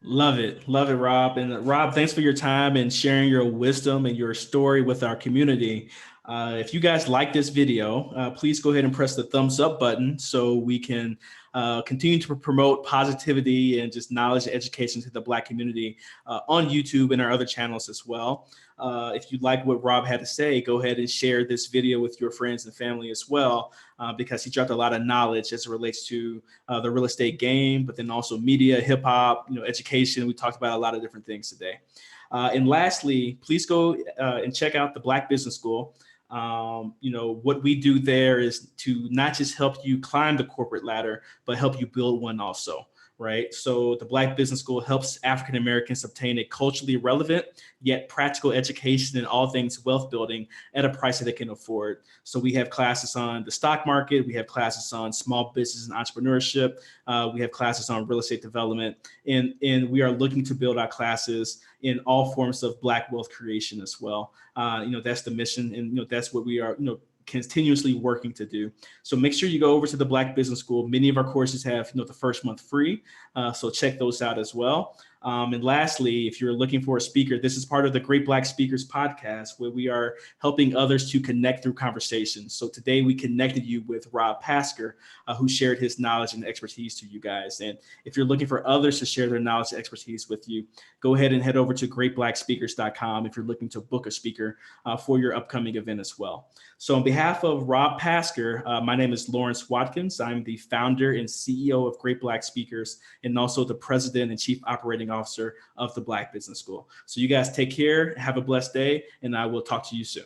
Love it, Rob. And Rob, thanks for your time and sharing your wisdom and your story with our community. If you guys like this video, please go ahead and press the thumbs up button so we can continue to promote positivity and just knowledge and education to the Black community on YouTube and our other channels as well. If you like what Rob had to say, go ahead and share this video with your friends and family as well, because he dropped a lot of knowledge as it relates to the real estate game, but then also media, hip hop, education. We talked about a lot of different things today. And lastly, please go and check out the Black Business School. What we do there is to not just help you climb the corporate ladder, but help you build one also, right? So the Black Business School helps African Americans obtain a culturally relevant yet practical education in all things wealth building at a price that they can afford. So we have classes on the stock market, we have classes on small business and entrepreneurship, we have classes on real estate development, and we are looking to build our classes in all forms of Black wealth creation as well. That's the mission, and that's what we are continuously working to do. So make sure you go over to the Black Business School. Many of our courses have the first month free, so check those out as well. And lastly, if you're looking for a speaker, this is part of the Great Black Speakers podcast, where we are helping others to connect through conversations. So today we connected you with Rob Pasker, who shared his knowledge and expertise to you guys. And if you're looking for others to share their knowledge and expertise with you, go ahead and head over to greatblackspeakers.com if you're looking to book a speaker for your upcoming event as well. So on behalf of Rob Pasker, my name is Lawrence Watkins. I'm the founder and CEO of Great Black Speakers, and also the president and chief operating officer of the Black Business School. So you guys take care, have a blessed day, and I will talk to you soon.